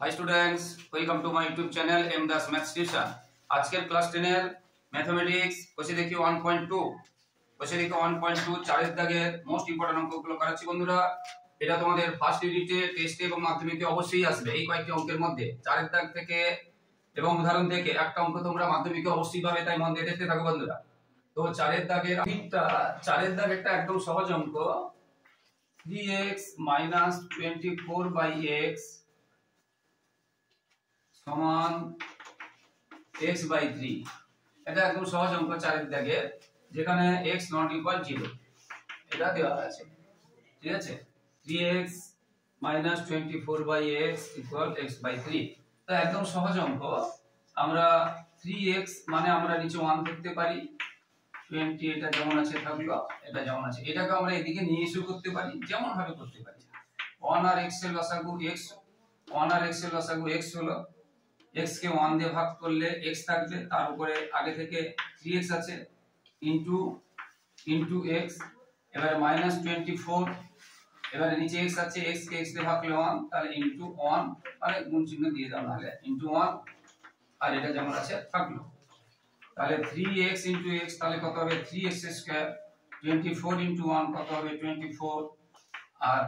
High students, welcome to my YouTube channel M Das maths tuition. আজকের class 10 এর mathematics কোষে দেখি 1.2 কোষে দেখি 1.2 চারের দাগের মোস্ট ইম্পর্টেন্ট অঙ্কগুলো করাচ্ছি বন্ধুরা। এটা তোমাদের ফার্স্ট ইউনিটে টেস্টে এবং মাধ্যমিকে অবশ্যই আসবে। এই কয়েকটি অঙ্কের মধ্যে চারের দাগ থেকে এবং উদাহরণ থেকে একটা অঙ্ক তোমরা মাধ্যমিকে অবশ্যই পাবে, তাই মন দিয়ে দেখতে থাকো বন্ধুরা। তো চারের দাগের একটা একদম সহজ অঙ্ক, 3x - 24/x সমান x/3। এটা একদম সহজ অঙ্ক চারের দাগে, যেখানে x ≠ 0 এটা দেওয়া আছে। ঠিক আছে, 3x - 24/x = x/3। তো একদম সহজ অঙ্ক। আমরা 3x মানে আমরা নিচে 1 লিখতে পারি, 20 এটা যেমন আছে থাকলো, এটা যেমন আছে, এটাকে আমরা এদিকে নিয়ে এসে করতে পারি, যেমন ভাবে করতে পারি। 1 আর x এর লসাগু x, 1 আর x এর লসাগু x হলো, x কে 1 দিয়ে ভাগ করলে x থাকবে, তার উপরে আগে থেকে 3x আছে ইনটু x, এবারে -24, এবারে নিচে x আছে, x কে x দিয়ে ভাগ করলে 1, তাহলে ইনটু 1, তাহলে গুণ চিহ্ন দিয়ে দাও, তাহলে ইনটু 1, আর এটা যেমন আছে থাকলো। তাহলে 3x ইনটু x তাহলে কত হবে 3x², 24 ইনটু 1 কত হবে 24, আর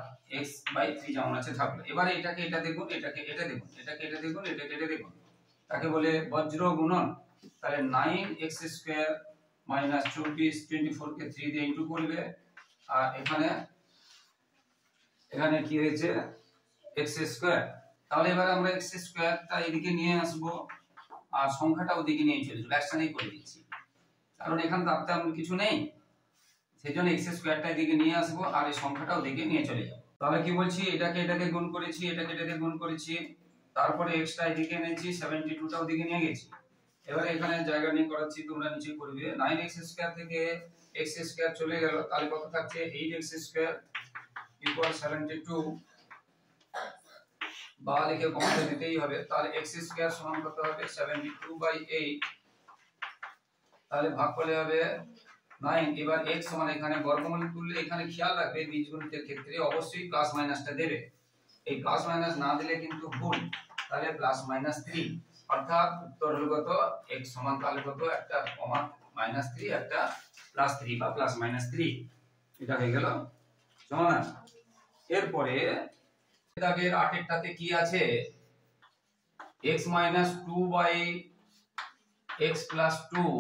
x/3 যেমন আছে থাকলো। এবারে এটাকে এটা দেখুন, এটাকে এটা দেখুন, এটাকে এটা দেখুন, এটাকে এটা দেখুন, তাকে বলে বজ্র গুণন। তাহলে 9x² - 24, 24 কে 3 দিয়ে ইনটু করবে, আর এখানে কি হয়েছে x²। তাহলে এবারে আমরা x²টা এদিকে নিয়ে আসব, আর সংখ্যাটা ওদিকে নিয়ে চলে যাব, একসাথেই করে দিচ্ছি, কারণ এখানে তো তেমন কিছু নেই, সেজন্য x²টা এদিকে নিয়ে আসব, আর এই সংখ্যাটা ওদিকে নিয়ে চলে যাব। তাহলে কি বলছি, এটাকে এটাকে গুণ করেছি, এটাকে এটাকে গুণ করেছি, তারপরে x টা এদিকে এনেছি, 72টা ওদিকে নিয়ে গেছি। এবারে এখানে জায়গা নিয়ে করাচ্ছি, তোমরা নিচে করবে। 9x² থেকে x² চলে গেল, তাহলে কত থাকছে 8x² = 72, বা লিখে কমতে দিতেই হবে। তাহলে x² সমান কত হবে 72/8, তাহলে ভাগ করলে হবে 9। এবার x সমান এখানে বর্গমূল তুললে এখানে খেয়াল রাখবে বীজগণিতের ক্ষেত্রে অবশ্যই প্লাস মাইনাসটা দেবে, এই প্লাস মাইনাস না দিলে কিন্তু ভুল। তাহলে +-3, অর্থাৎ উত্তর হলো কত x সমান তাহলে কত একটা কমা -3, একটা +3 বা +-3, এটা হয়ে গেল সমাধান। এরপরে দাগের 8এরটাতে কি আছে, x - 2/x + 2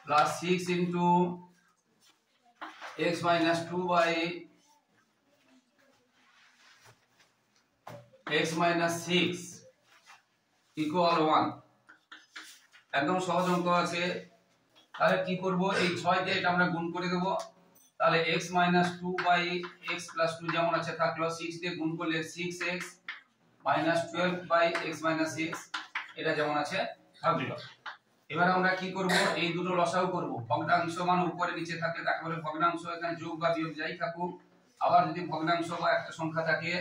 plus 6 into x minus 2 by x minus 6 equal 1। একদম সহজ অঙ্ক আছে। তাহলে কি করব, এই 6 দিয়ে এটা আমরা গুণ করে দেব, তাহলে x minus 2 by x plus 2 যেমন আছে থাকলো, 6 দিয়ে গুণ করলে 6x minus 12 by x minus 6 এটা যেমন আছে থাকলো। এবার আমরা কি করব, এই দুটো লসাগু করব। ভগ্নাংশ মান উপরে নিচে থাকলে তাকে বলে ভগ্নাংশ, এখানে যোগ বা বিয়োগ যাই থাকুক, আবার যদি ভগ্নাংশ বা একটা সংখ্যা থাকে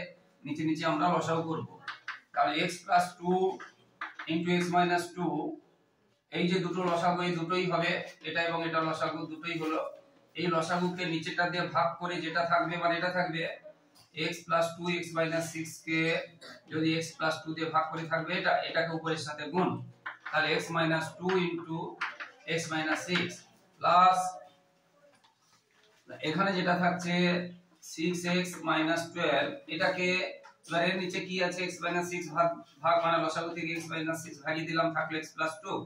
নিচে নিচে আমরা লসাগু করব। তাহলে x + 2 * x - 2, এই যে দুটো লসাগু এই দুটোই হবে, এটা এবং এটা লসাগু দুটোই হলো। এই লসাগুকে নিচেটা দিয়ে ভাগ করে যেটা থাকবে মানে এটা থাকবে x + 2 x - 6 কে যদি x + 2 দিয়ে ভাগ করে থাকবে এটা, এটাকে উপরের সাথে গুণ, তাহলে x - 2 * x - 6 প্লাস এখানে যেটা থাকছে 6x - 12, এটাকে এবার এর নিচে কি আছে x - 6 ভাগ মানে লসাগু থেকে x - 6 ভাগিয়ে দিলাম, থাকলো x + 2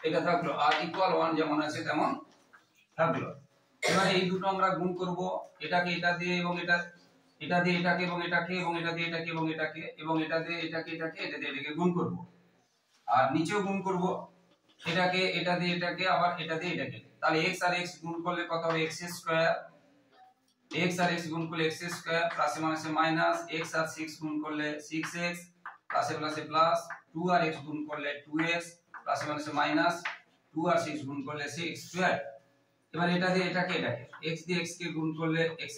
এটা থাকলো, আর ইকুয়াল 1 যেমন আছে তেমন থাকলো। এবারে এই দুটো আমরা গুণ করব, এটাকে এটা দিয়ে এবং এটা দিয়ে এটাকে এবং এটাকে এবং এটা দিয়ে এটাকে এবং এটাকে এবং এটা দিয়ে এটাকে এটা দিয়ে এটাকে গুণ করব, আর নিচেও গুণ করব, এটাকে এটা দিয়ে এটাকে আবার এটা দিয়ে এটাকে। তাহলে x আর x গুণ করলে কত হবে x², x আর x গুণ করলে x² প্লাসে মাইনাসে মাইনাস, x আর 6 গুণ করলে 6x প্লাসে প্লাসে প্লাস, 2 আর x গুণ করলে 2x প্লাসে মাইনাসে মাইনাস, 2 আর 6 গুণ করলে 6²। এবার এটা দিয়ে এটাকে x দিয়ে x কে গুণ করলে x²,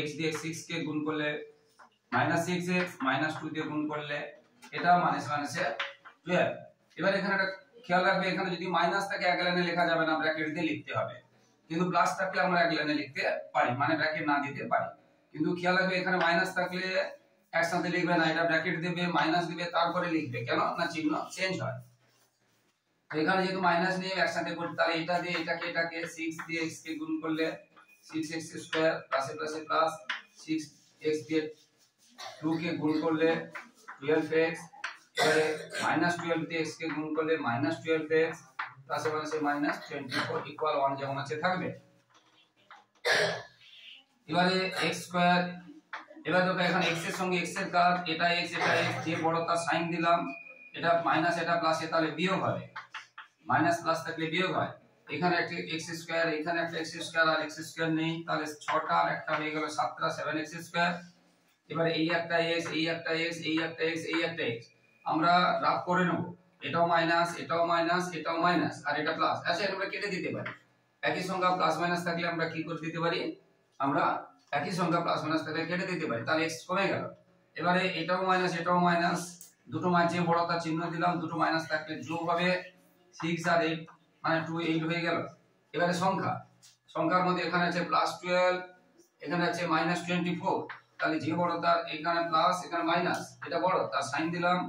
x দিয়ে 6 কে গুণ করলে -6x, -2 দিয়ে গুণ করলে এটা মাইনাসে 12। এবার এখানে একটা খেয়াল রাখবে, এখানে যদি মাইনাস থাকে এক লাইনে লেখা যাবে না, ব্র্যাকেট দিয়ে লিখতে হবে, কিন্তু প্লাস থাকলে আমরা এক লাইনে লিখতে পারি, মানে ব্র্যাকেট না দিতে পারি। কিন্তু খেয়াল রাখবে এখানে মাইনাস থাকলে একসাথে লিখবে না, এটা ব্র্যাকেট দেবে, মাইনাস দিবে, তারপরে লিখবে। কেন না চিহ্ন চেঞ্জ হয়। এখানে যেহেতু মাইনাস নিয়ে একসাথে করতে, তাহলে এটা দিয়ে এটাকে 6 দিয়ে x কে গুণ করলে 6x স্কয়ার প্লাসে প্লাসে প্লাস 6x দিয়ে 2 কে গুণ করলে 12x, এবারে -12 দিয়ে x কে গুণ করলে -12x প্লাসে প্লাসে -24 ইকুয়াল 1 যেমন আছে থাকবে। এবারে x স্কয়ার, এবার দেখো এখানে x এর সঙ্গে x এর কাজ, এটা x যে বড় তার সাইন দিলাম, এটা মাইনাস এটা প্লাস, তাহলে বিয়োগ হবে, মাইনাস প্লাস থাকলে বিয়োগ হয়। এখানে একটা x স্কয়ার, এখানে একটা x স্কয়ার, আর x স্কয়ার নেই, তাহলে 6টা আর একটা হয়ে গেল 7টা 7x স্কয়ার। এবারে এই একটা x, এই একটা x, এই একটা x, এই একটা x আমরা রাফ করে নেব, এটাও মাইনাস, এটাও মাইনাস, এটাও মাইনাস, আর এটা প্লাস। আচ্ছা এটা আমরা কেটে দিতে পারি, একই সংখ্যা প্লাস মাইনাস থাকলে আমরা কি করে দিতে পারি, আমরা একই সংখ্যা প্লাস মাইনাস থাকলে কেটে দিতে পারি, তাহলে x কমে গেল। এবারে এটাও মাইনাস, এটাও মাইনাস, দুটো মাঝে বড় তার চিহ্ন দিলাম, দুটো মাইনাস থাকলে যোগ হবে, 6 আর 8 মানে 2 8 হয়ে গেল। এবারে সংখ্যার মধ্যে এখানে আছে +12, এখানে আছে -24, তাহলে যে বড় তার এখানে প্লাস এখানে মাইনাস, এটা বড় তার সাইন দিলাম,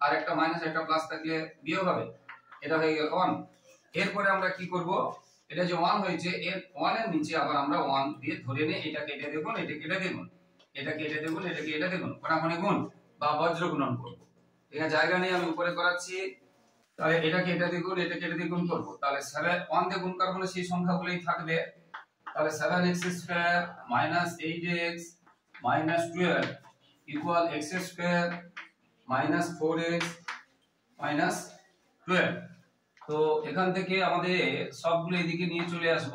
আর একটা মাইনাস একটা প্লাস থাকলে বিয়োগ হবে, এটা হয়ে গেল 1। এরপরে আমরা কি করব, এটা যে 1 হয়েছে এর 1 এর নিচে আবার আমরা 1 দিয়ে ধরে নিয়ে এটা কেটে দেখুন, এটা কেটে দেখুন, এটা কেটে দেখুন, এটা কেটে দেখুন, কোনাকুনি গুণ বা বজ্র গুণন করব। এখানে জায়গা নেই, আমি উপরে করাচ্ছি, তাহলে এটা কেটে দেখুন, এটা কেটে দেখুন করব, তাহলে 1 দিয়ে গুণ করব না, সেই সংখ্যাগুলোই থাকবে। তাহলে 7x square -8x -12 equal x square -4x -12। তো এখান থেকে আমাদের সবগুলো এদিকে নিয়ে চলে আসব,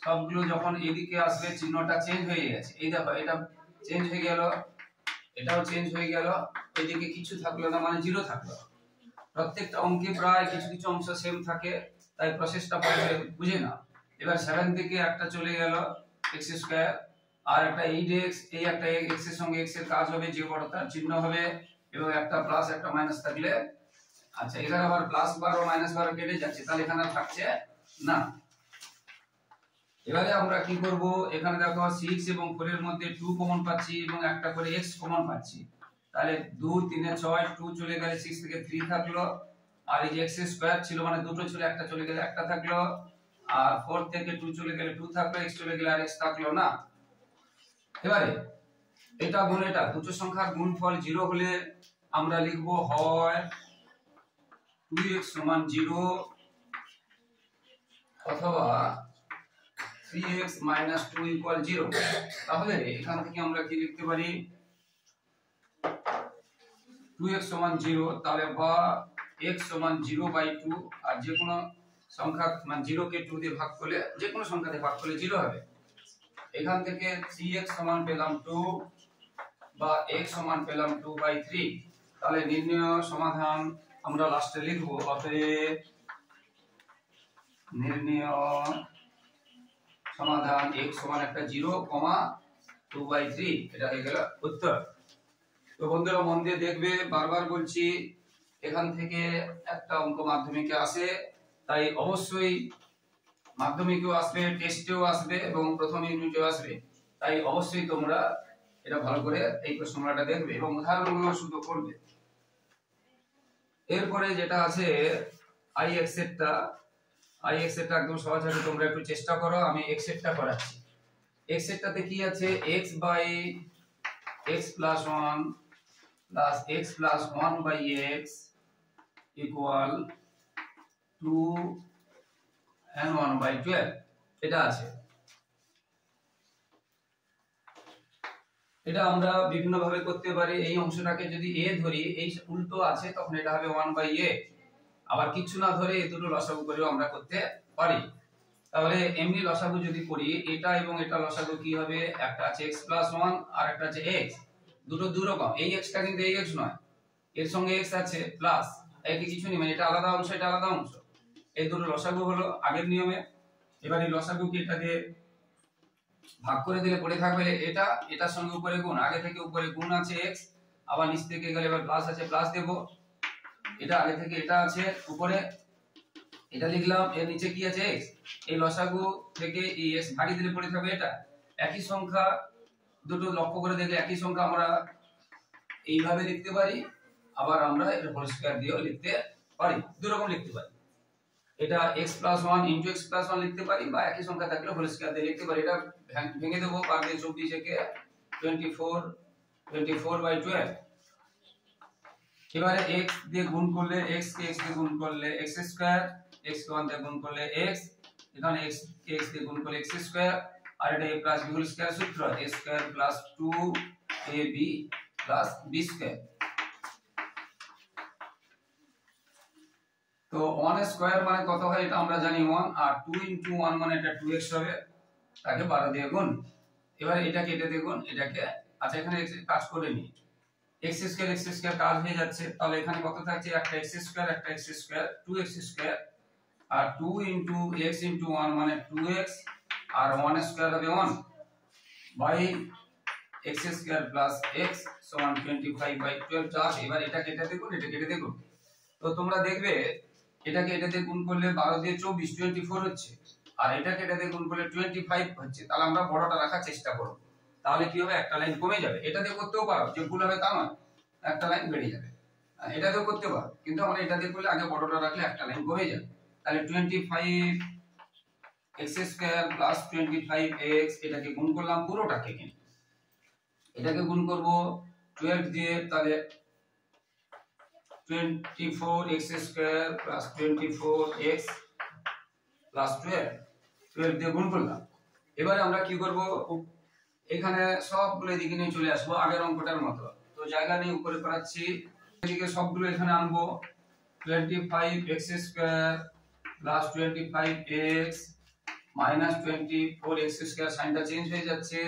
সবগুলো যখন এদিকে আসবে চিহ্নটা চেঞ্জ হয়ে গেছে, এই দেখো এটা চেঞ্জ হয়ে গেল, এটাও চেঞ্জ হয়ে গেল, এদিকে কিছু থাকলো না মানে 0 থাকলো। প্রত্যেকটা অঙ্কে প্রায় কিছু কিছু অংশ সেম থাকে, তাই প্রসেসটা পরে বুঝে না। এবার 7 থেকে একটা চলে গেল x স্কয়ার, আর একটা 8x, এই একটা x এর সঙ্গে x এর কাজ হবে, যে বড় তার চিহ্ন হবে, এবং একটা প্লাস একটা মাইনাস থাকলে, আচ্ছা এখানে আবার +12 -12 কেটে যাচ্ছে, তাহলে এখানে আর থাকছে না। এবারে আমরা কি করব, এখানে দেখো 6 এবং 4 এর মধ্যে 2 কমন পাচ্ছি এবং একটা করে x কমন পাচ্ছি, তাহলে 2 3 এ 6, 2 চলে গেলে 6 থেকে 3 থাকলো, আর এই যে x স্কয়ার ছিল মানে দুটো ছিল, একটা চলে গেলে একটা থাকলো, আর 4 থেকে 2 চলে গেলে 2 থাকলো, x চলে গেলে আর x থাকলো না। এবারে এটা গুণ এটা, দুটো সংখ্যার গুণফল 0 হলে আমরা লিখব হয় 2x সমান 0 অথবা 3x - 2 ইকুয়াল 0। তাহলে এখান থেকে আমরা কি লিখতে পারি, 2x সমান 0, তাহলে বা x সমান 0/2, আর যে কোনো সংখ্যা মানে 0 কে 2 দিয়ে ভাগ করলে, যে কোনো সংখ্যা দিয়ে ভাগ করলে 0 হবে। এখান থেকে 3x সমান পেলাম 2 বা x সমান পেলাম 2/3। তাহলে নির্ণয় সমাধান আমরা লাস্টে লিখব, অতএব নির্ণয় সমাধান x সমান একটা 0, 2/3, এটা হয়ে গেল উত্তর। তো বন্ধুরা মন দিয়ে দেখবে, বারবার বলছি এখান থেকে একটা অঙ্ক মাধ্যমিকে আসে, তাই অবশ্যই মাধ্যমিকেও আসবে, টেস্টেও আসবে এবং প্রথম ইউনিটেও আসবে, তাই অবশ্যই তোমরা এটা ভালো করে এই প্রশ্নটা দেখবে এবং উদাহরণগুলো শুধু করবে। এরপরে যেটা আছে x এরটা একদম সহজ হবে, তোমরা একটু চেষ্টা করো, আমি x এরটা করাচ্ছি। x এরটাতে কি আছে, x + 1 plus x plus 1/x equal 2n1/12, এটা আছে। এটা আমরা বিভিন্ন ভাবে করতে পারি, এই অংশটাকে যদি a ধরি, এই উল্টো আছে, তখন এটা হবে 1/a, আবার কিছু না ধরে এই দুটো লসাগু করেও আমরা করতে পারি। তাহলে এমনি লসাগু যদি করি, এটা এবং এটা লসাগু কি হবে, একটা আছে x + 1 আর একটা আছে x, দুটো দুই রকম, এই x টা কিন্তু এই x নয়, এর সঙ্গে x আছে প্লাস, একই কিছু নেই, মানে এটা আলাদা অংশ এটা আলাদা অংশ, এই দুটো লসাগু হলো আগের নিয়মে। এবার এই লসাগু কি এটা দিয়ে ভাগ করে দিলে পড়ে থাকবে এটা, এটার সঙ্গে উপরে গুণ, আগে থেকে উপরে গুণ আছে x, আবার নিচ থেকে গেলে এবার প্লাস আছে, প্লাস দেব, এটা আগে থেকে এটা আছে উপরে, এটা লিখলাম, এর নিচে কি আছে x, এই লসাগু থেকে এই x ভাগি দিলে পড়ে থাকবে এটা। একই সংখ্যা দুটো লক্ষ্য করে দেখলে একই সংখ্যা আমরা এইভাবে লিখতে পারি, আবার আমরা এর হোল স্কয়ার দিয়েও লিখতে পারি, দুই রকম লিখতে পারি। এটা x+1 * x+1 লিখতে পারি, বা একই সংখ্যা থাকলে হোল স্কয়ার দিয়ে লিখতে পারি। এটা ভেঙে দেব, 5 দিয়ে 24 কে 24/12। এবারে x দিয়ে গুণ করলে x কে x দিয়ে গুণ করলে x², x কে 1 দিয়ে গুণ করলে x, এখানে x কে x দিয়ে গুণ করলে x², আর এটা a + b হোল স্কয়ার সূত্র a² + 2ab + b²। তো 1² মানে কত হয় এটা আমরা জানি 1, আর 2 * 1 মানে এটা 2x হবে, তাকে 12 দিয়ে গুণ। এবারে এটাকে এটা দিয়ে গুণ, এটাকে, আচ্ছা এখানে কাজ করে নি, x² কাজ হয়ে যাচ্ছে, তাহলে এখানে কত থাকছে, একটা x², 2x², আর 2 * x * 1 মানে 2x, আর 1² হবে 1 বাই x² + x সমান 25/12 যা আছে। এবার এটাকে এটা দিয়ে গুণ, এটাকে এটা দিয়ে গুণ। তো তোমরা দেখবে এটাকে এটা দিয়ে গুণ করলে 12 দিয়ে 24 24 হচ্ছে, আর এটাকে এটা দিয়ে গুণ করলে 25 হচ্ছে। তাহলে আমরা বড়টা রাখার চেষ্টা করব, তাহলে কি হবে, একটা লাইন কমে যাবে। এটা দিয়ে করতেও পারো, যে ভুল হবে তা নয়, একটা লাইন বেড়ে যাবে। এটা দিয়েও করতে পারো, কিন্তু আমরা এটা দিয়ে করলে আগে বড়টা রাখলে একটা লাইন কমে যাবে। তাহলে 25 x² + 25x, এটাকে গুণ করলাম পুরোটাকে, কিন্তু এটাকে গুণ করব 12 দিয়ে, তাহলে 24x² + 24x + 12 দিয়ে গুণ করলাম। এবারে আমরা কি করব, এখানে সবগুলো এদিকে নিয়ে চলে আসবো আগের অঙ্কটার মতো। তো জায়গা নেই, উপরে করাচ্ছি, এদিকে সবগুলো এখানে আনবো। 25x² + 25x - 24x², সাইনটা চেঞ্জ হয়ে যাচ্ছে,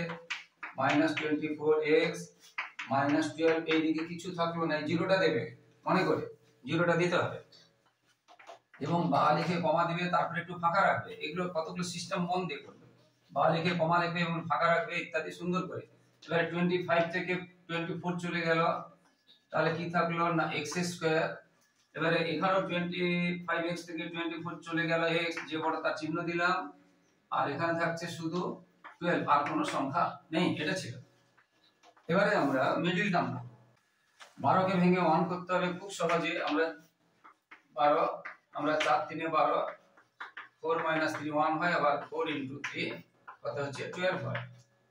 -24x - 12, এইদিকে কিছু থাকলো না, জিরোটা দেবে, মনে করে জিরোটা দিতে হবে, এবং বা লিখে কমা দিবে, তারপরে একটু ফাঁকা রাখবে। এগুলো কতগুলো সিস্টেম মন দিয়ে করবে, বা লিখে কমা লিখবে এবং ফাঁকা রাখবে ইত্যাদি সুন্দর করে। এবারে 25 থেকে 24 চলে গেল, তাহলে কি থাকলো না x²। এবারে এখানেও 25x থেকে 24 চলে গেল x, যে বড় তার চিহ্ন দিলাম, আর এখানে থাকছে শুধু 12, আর কোনো সংখ্যা নেই, এটা ছিল। এবারে আমরা মিডল টার্ম 12 কে ভেঙে 1 করতে হবে খুব সহজে। আমরা 12, আমরা 4 3 12, 4 - 3 1 হয়, আবার 4 * 3 কত হচ্ছে 12 হয়,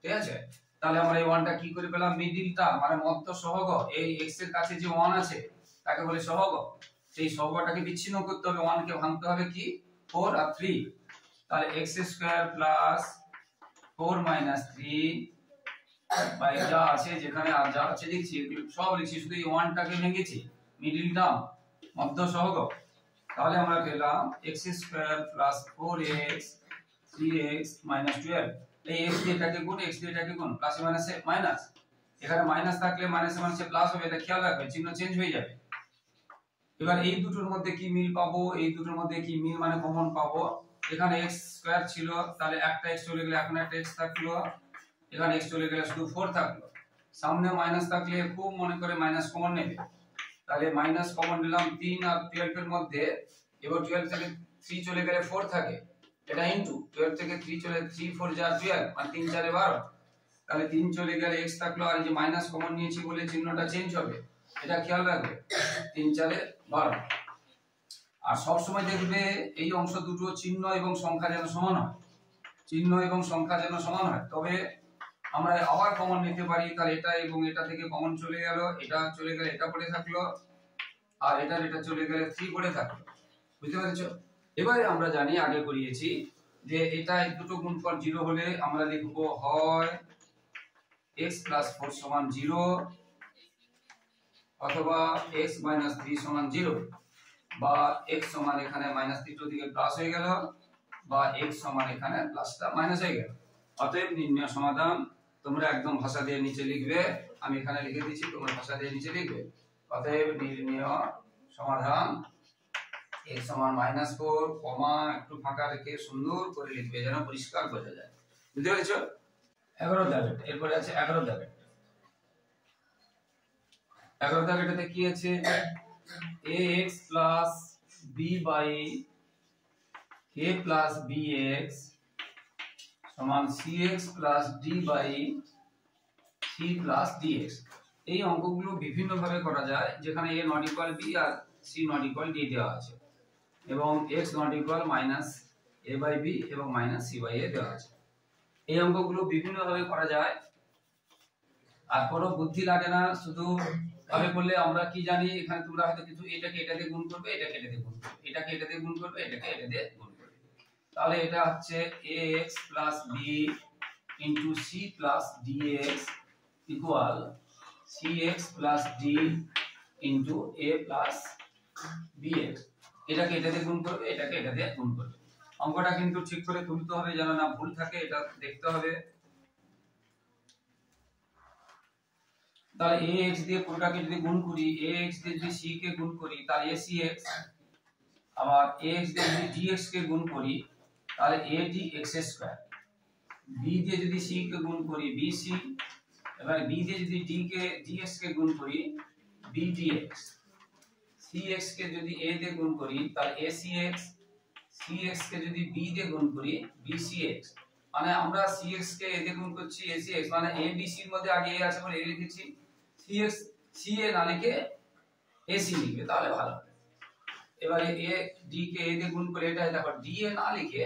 ঠিক আছে। তাহলে আমরা এই 1টা কি করে পেলাম, মিডল টার্ম মানে মধ্য সহগ। এই x এর কাছে যে 1 আছে তাকে বলে সহগ, সেই সহগটাকে বিচ্ছিন্ন করতে হবে, 1 কে ভাঙতে হবে কি 4 আর 3, তাহলে x² + 4 - 3 বাই যা আছে, যেখানে আর যা আছে লিখছি, সব লিখছি, শুধু এই 1টাকে ভেঙেছি, মিডল টার্ম মধ্য সহগ। তাহলে আমরা পেলাম x² + 4x 3x - 12। এই x দিয়ে এটাকে গুণ, x দিয়ে এটাকে গুণ, প্লাসে মাইনাসে মাইনাস, এখানে মাইনাস থাকলে মাইনাসে মাইনাসে প্লাস হবে, এটা খেয়াল রাখবে, চিহ্ন চেঞ্জ হয়ে যাবে। এবার এই দুটোর মধ্যে কি মিল পাবো, এই দুটোর মধ্যে কি মিল মানে কমন পাবো। এখানে x² ছিল, তাহলে একটা x চলে গেলে এখন একটা x থাকলো, এখানে x চলে গেলে শুধু 4 থাকলো। সামনে মাইনাস থাকলে খুব মনে করে মাইনাস কমন নেবে, তাহলে মাইনাস কমন নিলাম 3 আর 12 এর মধ্যে। এবার 12 থেকে 3 চলে গেলে 4 থাকে, এটা ইনটু 12 থেকে 3 চলে 3 4 যা 12, মানে 3 4 12, তাহলে 3 চলে গেলে x থাকলো, আর এই যে মাইনাস কমন নিয়েছি বলে চিহ্নটা চেঞ্জ হবে, এটা খেয়াল রাখবে, 3 4 12। আর সব সময় দেখবে এই অংশ দুটো চিহ্ন এবং সংখ্যা যেন সমান হয়, চিহ্ন এবং সংখ্যা যেন সমান হয়, তবে আমরা আবার কমন নিতে পারি। তাহলে এটা এবং এটা থেকে কমন চলে গেল, এটা চলে গেলে এটা পড়ে থাকলো, আর এটা চলে গেলে 3 পড়ে থাকলো, বুঝতে পেরেছো। এবারে আমরা জানি, আগে করিয়েছি, যে এটা এই দুটো গুণফল 0 হলে আমরা লিখবো হয় x + 4 = 0, অথবা x - 3 = 0, বা x সমান এখানে -3 দিকে প্লাস হয়ে গেল, বা x সমান এখানে প্লাসটা মাইনাস হয়ে গেল। অতএব নির্ণয় সমাধান তোমরা একদম ভাষা দিয়ে নিচে লিখবে, আমি এখানে লিখে দিয়েছি, তোমরা ভাষা দিয়ে নিচে লিখবে। অতএব নির্ণয় সমাধান x সমান -4, কমা একটু ফাঁকা রেখে সুন্দর করে লিখবে, যেন পরিষ্কার বোঝা যায়, বুঝতে পেরেছো। 11 দাগের, এরপরে আছে 11 দাগের। 11 দাগেরটাতে কি আছে, ax + b / a + bx সমান cx + d / c + dx। এই অঙ্কগুলো বিভিন্ন ভাবে করা যায়, যেখানে a নট ইকুয়াল b আর c নট ইকুয়াল d দেওয়া আছে এবং x not equal minus a by b এবং মাইনাস c বাই a দেওয়া আছে। এই অঙ্কগুলো বিভিন্ন ভাবে করা যায়, আর কোনো বুদ্ধি লাগে না, শুধু ভাবে করলে আমরা কি জানি, এখানে তোমরা হয়তো কিছু এটাকে এটা দিয়ে গুণ করবে, এটাকে এটা দিয়ে গুণ করবে, এটাকে এটা দিয়ে গুণ করবে, এটাকে এটা দিয়ে গুণ করবে, তাহলে এটা হচ্ছে ax b into c plus dx equal cx plus d into a plus bx। এটাকে এটা দিয়ে গুণ করবে, এটাকে এটা দিয়ে গুণ করবে। অঙ্কটা কিন্তু ঠিক করে তুলতে হবে যেন না ভুল থাকে, এটা দেখতে হবে। তাহলে ax দিয়ে পুরোটাকে যদি গুণ করি, ax দিয়ে যদি c কে গুণ করি তাহলে acx, আবার ax দিয়ে যদি dx কে গুণ করি তাহলে adx², b দিয়ে যদি c কে গুণ করি bc, এবার b দিয়ে যদি dx কে গুণ করি bdx, cx কে যদি a দিয়ে গুণ করি তাহলে acx, cx কে যদি b দিয়ে গুণ করি bcx। মানে আমরা cx কে a দিয়ে গুণ করছি acx, মানে a b c এর মধ্যে আগে a আছে বলে a লিখেছি, cx ca না লিখে ac লিখবে তাহলে ভালো হবে। এবারে a d কে a দিয়ে গুণ করে এটা দেখো da না লিখে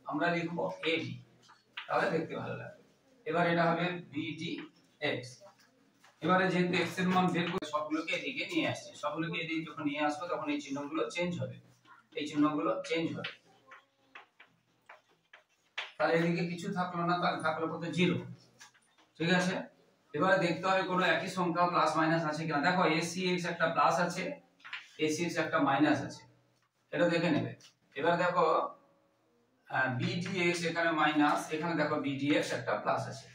আমরা লিখব ad, তাহলে দেখতে ভালো লাগবে। এবার এটা হবে bdx। এবারে যেহেতু x এর মান বের করে সবগুলোকে এদিকে নিয়ে আসছি, সবগুলোকে এদিকে যখন নিয়ে আসবো তখন এই চিহ্নগুলো চেঞ্জ হবে, এই চিহ্নগুলো চেঞ্জ হবে। তাহলে এদিকে কিছু থাকলো না, তাহলে থাকলো কত 0, ঠিক আছে। এবারে দেখতে হবে কোনো একই সংখ্যা প্লাস মাইনাস আছে কিনা। দেখো acx একটা প্লাস আছে, acx একটা মাইনাস আছে, এটা দেখে নেবে। এবার দেখো bdx এখানে মাইনাস, এখানে দেখো bdx একটা প্লাস আছে।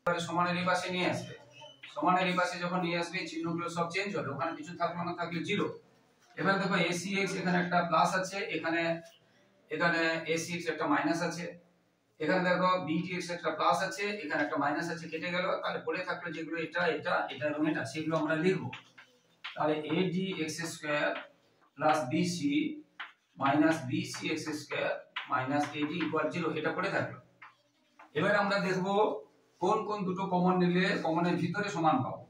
এবারে সমানের এই পাশে নিয়ে আসবে, সমানের এই পাশে যখন নিয়ে আসবে চিহ্নগুলো সব চেঞ্জ হবে, ওখানে কিছু থাকলো না, থাকলে 0। এবার দেখো acx এখানে একটা প্লাস আছে, এখানে acx একটা মাইনাস আছে, এখানে দেখো bdx একটা প্লাস আছে, এখানে একটা মাইনাস আছে, কেটে গেল। তাহলে পড়ে থাকলো যেগুলো এটা এটা এটা এবং এটা, সেগুলো আমরা লিখব। তাহলে adx² plus bc minus bcx² minus ad equal 0, এটা পড়ে থাকলো। এবার আমরা দেখব কোন কোন দুটো কমন নিলে কমনের ভিতরে সমান পাবো।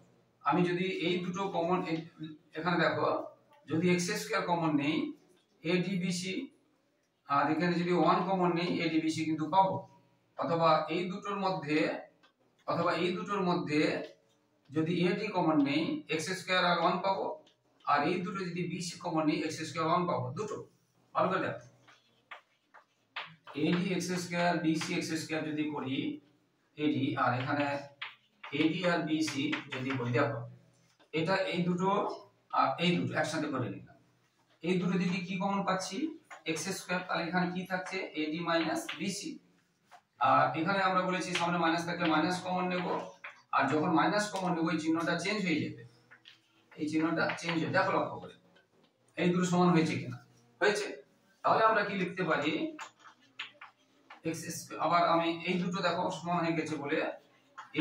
আমি যদি এই দুটো কমন, এখানে দেখো যদি x² কমন নেই adbc, আর এখানে যদি 1 কমন নেই adbc কিন্তু পাবো। অথবা এই দুটোর মধ্যে যদি ad কমন নেই x² আর 1 পাবো, আর এই দুটো যদি bc কমন নেই x² 1 পাবো, দুটো ভালো করে দেখো। ad x² bc x² যদি করি ad, আর এখানে ad আর bc যদি করি, দেখো এটা এই দুটো আর এই দুটো একসাথে করে নিলাম, এই দুটো দিকে কি কমন পাচ্ছি x², তাহলে এখানে কি থাকছে ad মাইনাস bc। আর এখানে আমরা বলেছি সামনে মাইনাস থাকলে মাইনাস কমন নেব, আর যখন মাইনাস কমন নেব এই চিহ্নটা চেঞ্জ হয়ে যাবে, এই চিহ্নটা চেঞ্জ হয়ে, দেখো লক্ষ্য করে এই দুটো সমান হয়েছে কিনা, হয়েছে। তাহলে আমরা কি লিখতে পারি x, আবার আমি এই দুটো দেখো সমান হয়ে গেছে বলে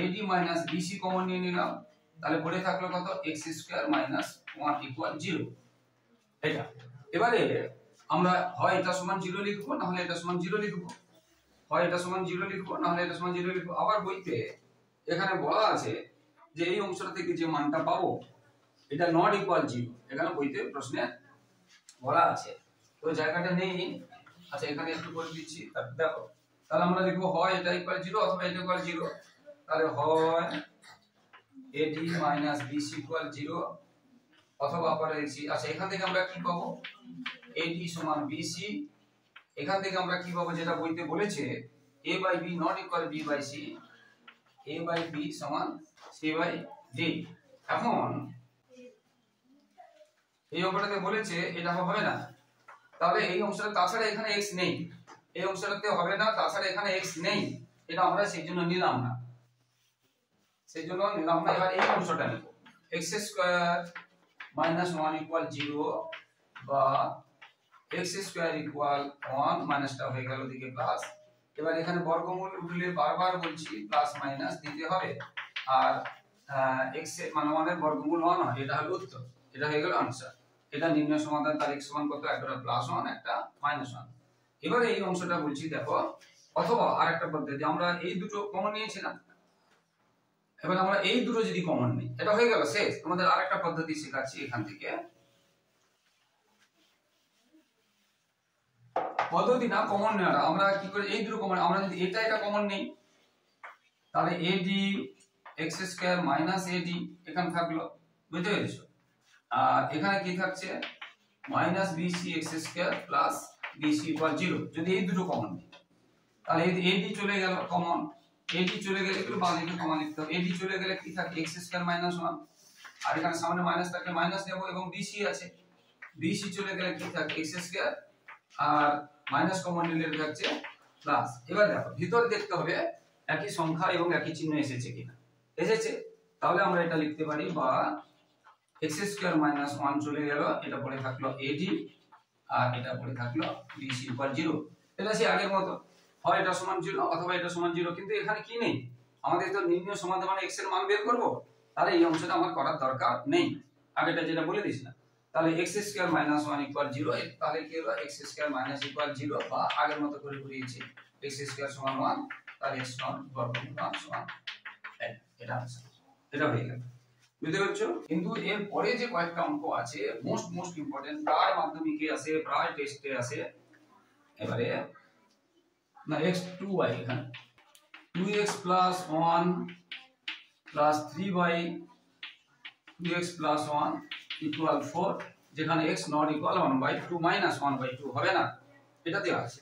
ad মাইনাস bc কমন নিয়ে নিলাম, তাহলে পড়ে থাকলো কত x² মাইনাস 1 ইকুয়াল 0, এটা। এবারে আমরা হয় এটা সমান 0 লিখবো, না হলে এটা সমান 0 লিখবো, হয় এটা সমান 0 লিখবো, না হলে এটা সমান 0 লিখবো। আবার বইতে এখানে বলা আছে যে এই অংশটা থেকে যে মানটা পাবো এটা নট ইকুয়াল 0, এখানে বইতে প্রশ্নে বলা আছে, তো জায়গাটা নেই। আচ্ছা এখানে একটু করে দিচ্ছি, দেখো তাহলে আমরা লিখবো হয় এটা ইকুয়াল 0 অথবা এটা ইকুয়াল 0, তাহলে হয় ad মাইনাস bc ইকুয়াল 0 অথবা পরে লিখছি। আচ্ছা এখান থেকে আমরা কি পাবো ad সমান bc, এখান থেকে আমরা কি পাবো যেটা বইতে বলেছে a by b not equal b by c, a by b সমান c বাই d। এখন এই অঙ্কটাতে বলেছে এটা হবে না, তাহলে এই অংশটা তাছাড়া এখানে x নেই, এই অংশটাতে হবে না, তাছাড়া এখানে x নেই, এটা আমরা সেইজন্য নিলাম না, সেইজন্য নিলাম না। এবার এই অংশটা নিব x² মাইনাস 1 ইকুয়াল 0 বা x² ইকুয়াল 1, মাইনাসটা হয়ে গেল দিকে প্লাস। এবার এখানে বর্গমূল উঠলে বারবার বলছি প্লাস মাইনাস দিতে হবে, আর x এর মানে 1 এর বর্গমূল 1 হয়, এটা হলো উত্তর, এটা হয়ে গেল আনসার। এটা নির্ণয় সমাধান, তার x সমান কত, একটা প্লাস 1 একটা মাইনাস 1। এবারে এই অংশটা বলছি দেখো, অথবা আরেকটা পদ্ধতি, আমরা এই দুটো কমন নিয়েছিলাম, এবার আমরা এই দুটো যদি কমন নিই, এটা হয়ে গেল শেষ। তোমাদের আরেকটা পদ্ধতি শেখাচ্ছি এখান থেকে, পদ্ধতি না কমন নেওয়াটা। আমরা কি করে এই দুটো কমন, আমরা যদি এটা কমন নেই তাহলে AD x square minus AD এখানে থাকলো, বুঝতে পেরেছো? আর এখানে কি থাকছে minus BC x square plus BC equal 0। যদি এই দুটো কমন নিই তাহলে AD চলে গেল কমন, AD চলে গেলে এগুলো বাঁ দিকে কমন লিখতে হবে। AD চলে গেলে কি থাকে x স্কয়ার মাইনাস 1, আর এখানে সামনে মাইনাস থাকলে মাইনাস নেব, এবং BC আছে, BC চলে গেলে কি থাকে x স্কয়ার, আর মাইনাস কমন নিলে থাকছে প্লাস। এবার দেখো ভিতরে দেখতে হবে একই সংখ্যা এবং একই চিহ্ন এসেছে কিনা। এসেছে, তাহলে আমরা এটা লিখতে পারি, বা x স্কয়ার মাইনাস 1 চলে গেল, এটা পড়ে থাকলো AD, আর এটা পড়ে থাকলো BC ইকুয়াল 0। এটা সেই আগের মতো, হয় এটা সমান 0 অথবা এটা সমান 0। কিন্তু এখানে কি নেই, আমাদের তো নির্ণয় সমাধান মানে x এর মান বের করব, তাহলে এই অংশটা আমার করার দরকার নেই, আগেটা যেটা বলে দিছিলাম। তাহলে x স্কয়ার মাইনাস 1 ইকুয়াল 0, তাহলে কি হলো x স্কয়ার মাইনাস ইকুয়াল 0, বা আগের মতো করে করিয়েছি x স্কয়ার সমান 1, তাহলে x বর্গমূল 1 সমান 1। এটা आंसर, এটা হয়ে গেল, বুঝতে পারছো? কিন্তু এর পরে যে কয়েকটা অঙ্ক আছে মোস্ট ইম্পর্টেন্ট, প্রায় মাধ্যমিকে আসে, প্রায় টেস্টে আসে। এবারে না x2y, এখানে 2x plus 1 plus 3y 2x plus 1 equal 4, যেখানে x not equal 1/2 minus 1/2 হবে না, এটা দেওয়া আছে।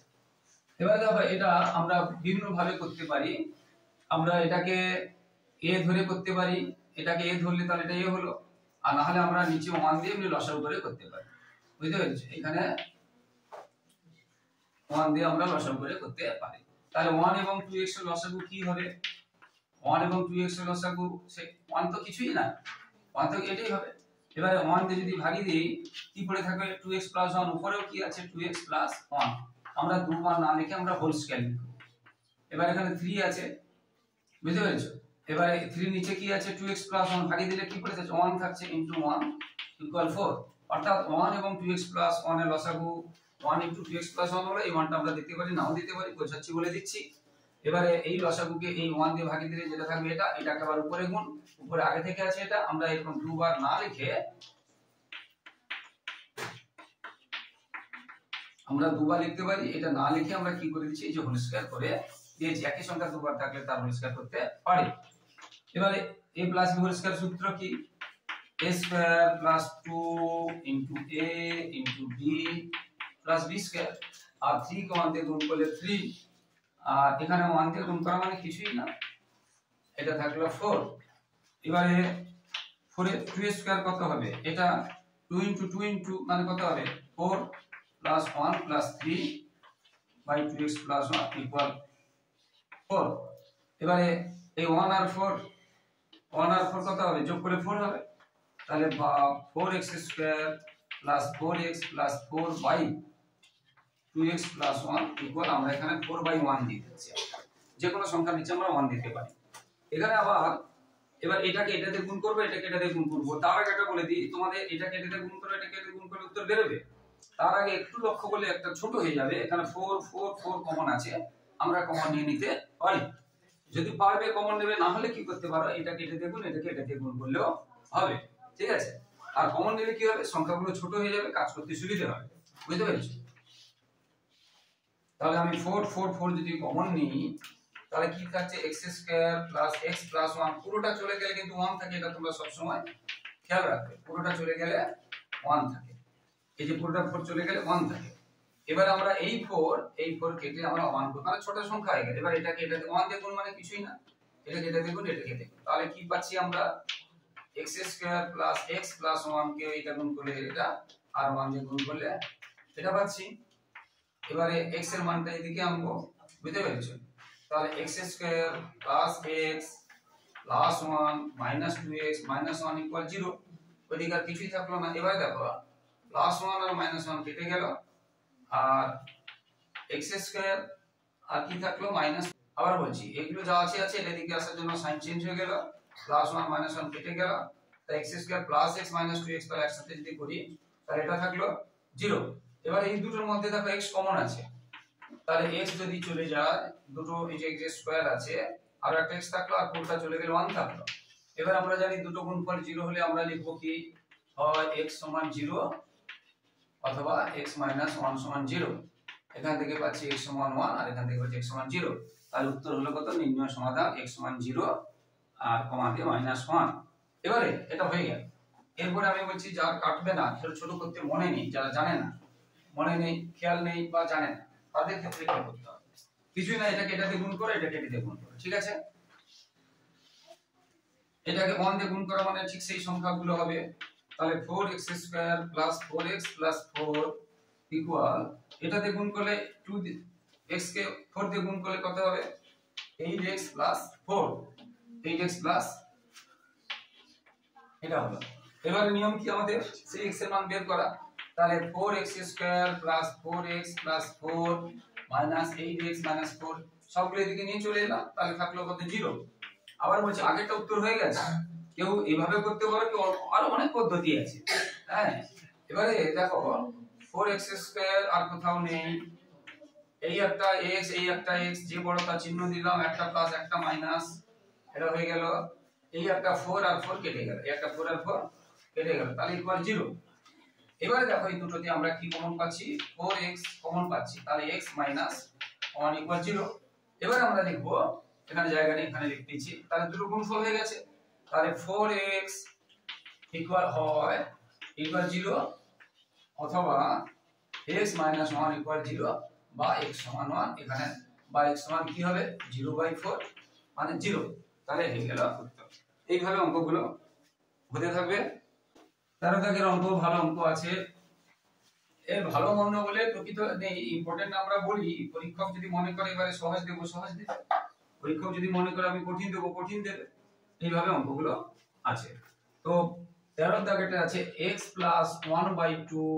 এবারে দেখো এটা আমরা বিভিন্ন ভাবে করতে পারি। আমরা এটাকে a ধরে করতে পারি, এটাকে a ধরলে তাহলে এটা a হলো, আর না হলে আমরা নিচে 1 দিয়ে এমনি লসাগু করে করতে পারি, বুঝতে পেরেছো? এখানে 1 দিয়ে আমরা লসাগু করে করতে পারি। তাহলে 1 এবং 2x এর লসাগু কি হবে? 1 এবং 2x এর লসাগু, সে 1 তো কিছুই না, 1 তো এটাই হবে। এবারে 1 দিয়ে যদি ভাগি দেই কি পড়ে থাকবে 2x 1, উপরেও কি আছে 2x 1, আমরা দুবার না লিখে আমরা হোল স্কয়ার লিখব। এবার এখানে 3 আছে, বুঝতে পেরেছো? এবারে 3 নিচে কি আছে 2x 1, ভাগি দিলে কি পড়ে থাকছে 1 থাকছে, ইনটু 1 ইকুয়াল 4। অর্থাৎ 1 এবং 2x 1 এর লসাগু 1 ইনটু 2x 1 হলো, এই মানটা আমরা দিতে পারি, নাও দিতে পারি, বোঝাচ্ছি বলে দিচ্ছি। এবারে এই লসাগুকে এই 1 দিয়ে ভাগি দিলে যেটা থাকবে এটা, এটাকে আবার উপরে গুণ, উপরে আগে থেকে আছে এটা, আমরা এরকম দুবার না লিখে আমরা দুবার লিখতে পারি, এটা না লিখে আমরা কি করে দিচ্ছি, এই যে হোল স্কয়ার করে দিয়েছি। একই সংখ্যা দুবার থাকলে তার হোল স্কয়ার করতে পারি। এবারে a plus b whole square সূত্র কি, a square plus 2 into a into b plus b square, আর 3 কে 1 দিয়ে গুণ করলে 3, আর এখানে 1 দিয়ে গুণ করা মানে কিছুই না, এটা থাকলো 4। এবারে 4 এর 2 স্কয়ার কত হবে, এটা 2 ইনটু 2 ইনটু মানে কত হবে 4 plus 1 plus 3 by 2x plus 1 equal 4। এবারে এই 1 আর 4 কত হবে, যোগ করে 4 হবে, তাহলে 4x square plus 4x plus 4 by 2x plus 1 equal, আমরা এখানে 4 বাই 1 দিয়ে দিচ্ছি, যে কোনো সংখ্যার নিচে আমরা 1 দিতে পারি। এখানে আবার এবার এটাকে এটাতে গুণ করব, এটাকে এটাতে গুণ করব। তার আগে একটা বলে দিই তোমাদের, এটাকে এটাতে গুণ করো, এটাকে এটাতে গুণ করলে উত্তর বেরোবে। তার আগে একটু লক্ষ্য করলে একটা ছোট হয়ে যাবে, এখানে 4 4 4 কমন আছে, আমরা কমন নিয়ে নিতে পারি। যদি পারবে কমন নেবে, না হলে কি করতে পারো, এটাকে এটাতে গুণ, এটাকে এটাতে গুণ করলেও হবে, ঠিক আছে? আর কমন নিলে কি হবে, সংখ্যাগুলো ছোট হয়ে যাবে, কাজ করতে সুবিধা হবে, বুঝতে পেরেছো? তাহলে আমি 4 4 4 যদি কমন নিই তাহলে কি থাকছে x square plus x plus 1, পুরোটা চলে গেলে কিন্তু 1 থাকে, এটা তোমরা সব সময় খেয়াল রাখবে, পুরোটা চলে গেলে 1 থাকে, এই যে পুরোটা 4 চলে গেলে 1 থাকে। এবার আমরা এই 4 কেটে আমরা 1 করব, মানে ছোট সংখ্যা হয়ে গেল। এবার এটাকে এটাতে 1 দিয়ে গুণ মানে কিছুই না, এটাকে এটাতে গুণ, এটাকে এটাতে গুণ, তাহলে কি পাচ্ছি আমরা x square plus x plus 1 কে এটা গুণ করলে এটা, আর 1 দিয়ে গুণ করলে এটা পাচ্ছি। এবারে x এর মানটা এদিকে আনবো, বুঝতে পেরেছো? তাহলে x square plus x plus 1 minus 2x minus 1 equal 0, ওইদিকে আর কিছুই থাকলো না। এবার দেখো প্লাস 1 আর মাইনাস 1 কেটে গেল, আর x স্কয়ার আর কি থাকলো মাইনাস, আবার বলছি এগুলো যা আছে আছে, এটা দিকে আসার জন্য সাইন চেঞ্জ হয়ে গেল, প্লাস 1 মাইনাস 1 কেটে গেল, তাই x square plus x minus 2x তাহলে একসাথে যদি করি তাহলে এটা থাকলো 0। এবার এই দুটোর মধ্যে দেখো x কমন আছে, তাহলে x যদি চলে যায় দুটো, এই যে x স্কয়ার আছে আর একটা x থাকলো আর পুরোটা চলে গেল 1 থাকলো। এবার আমরা জানি দুটো গুণফল 0 হলে আমরা লিখব কি হয় x সমান 0 অথবা x মাইনাস 1 সমান 0। এখান থেকে পাচ্ছি x সমান 1 আর এখান থেকে পাচ্ছি x সমান 0। তাহলে উত্তর হলো কত? নির্ণয় সমাধান x সমান 0 আর কমা দিয়ে -1। এবারে এটা হয়ে গেল। এরপরে আমি বলছি যার কাটবে না, ছোট করতে মনে নেই, যারা জানে না, মনে নেই, খেয়াল নেই বা জানে না, তাদের ক্ষেত্রে কি করতে হবে? কিছুই না, এটাকে এটা দিয়ে গুণ করে, এটাকে এটা দিয়ে গুণ করে, ঠিক আছে? এটাকে 1 দিয়ে গুণ করা মানে ঠিক সেই সংখ্যাগুলো হবে। তাহলে 4x² + 4x + 4 ইকুয়াল, এটা দিয়ে গুণ করলে 2x কে 4 দিয়ে গুণ করলে কত হবে? 8x + 4, 8x প্লাস এটা হলো। এবারে নিয়ম কি আমাদের? সেই x এর মান বের করা। তাহলে 4x² + 4x + 4 8x - 4 সবগুলো এদিকে নিয়ে চলে এলাম। তাহলে থাকলো কত? 0। আবার বলছি আগেরটা উত্তর হয়ে গেছে। কেউ এইভাবে করতে পারে, কেউ আরো অনেক পদ্ধতি আছে। হ্যাঁ, এবারে দেখো 4x² আর কোথাও নেই, এই একটা x, এই একটা x, যে বড়টা চিহ্ন দিলাম, একটা প্লাস একটা মাইনাস, এটা হয়ে গেল। এই একটা 4 আর 4 কেটে গেল, এই একটা 4 আর 4 কেটে গেল, তাহলে ইকুয়াল 0। এবারে দেখো এই দুটোতে আমরা কি কমন পাচ্ছি? 4x কমন পাচ্ছি, তাহলে x - 1 ইকুয়াল 0। এবারে আমরা লিখব, এখানে জায়গা নেই, এখানে লিখে দিচ্ছি। তাহলে দুটো গুণফল হয়ে গেছে। তাহলে 4x ইকুয়াল হয় ইকুয়াল 0 অথবা x - 1 ইকুয়াল 0 বা x সমান 1। এখানে বা x সমান কি হবে? 0/4 মানে 0। তাহলে হয়ে গেল উত্তর। এইভাবে অঙ্কগুলো হতে থাকবে। 13 দাগের অঙ্ক ভালো অঙ্ক আছে। এর ভালো মন্দ বলে প্রকৃত নেই, ইম্পর্টেন্ট আমরা বলি। পরীক্ষক যদি মনে করে এবারে সহজ দেব, সহজ দেবে। পরীক্ষক যদি মনে করে আমি কঠিন দেব, কঠিন দেবে। এইভাবে অঙ্কগুলো আছে। তো 13 দাগেটা আছে x + 1/2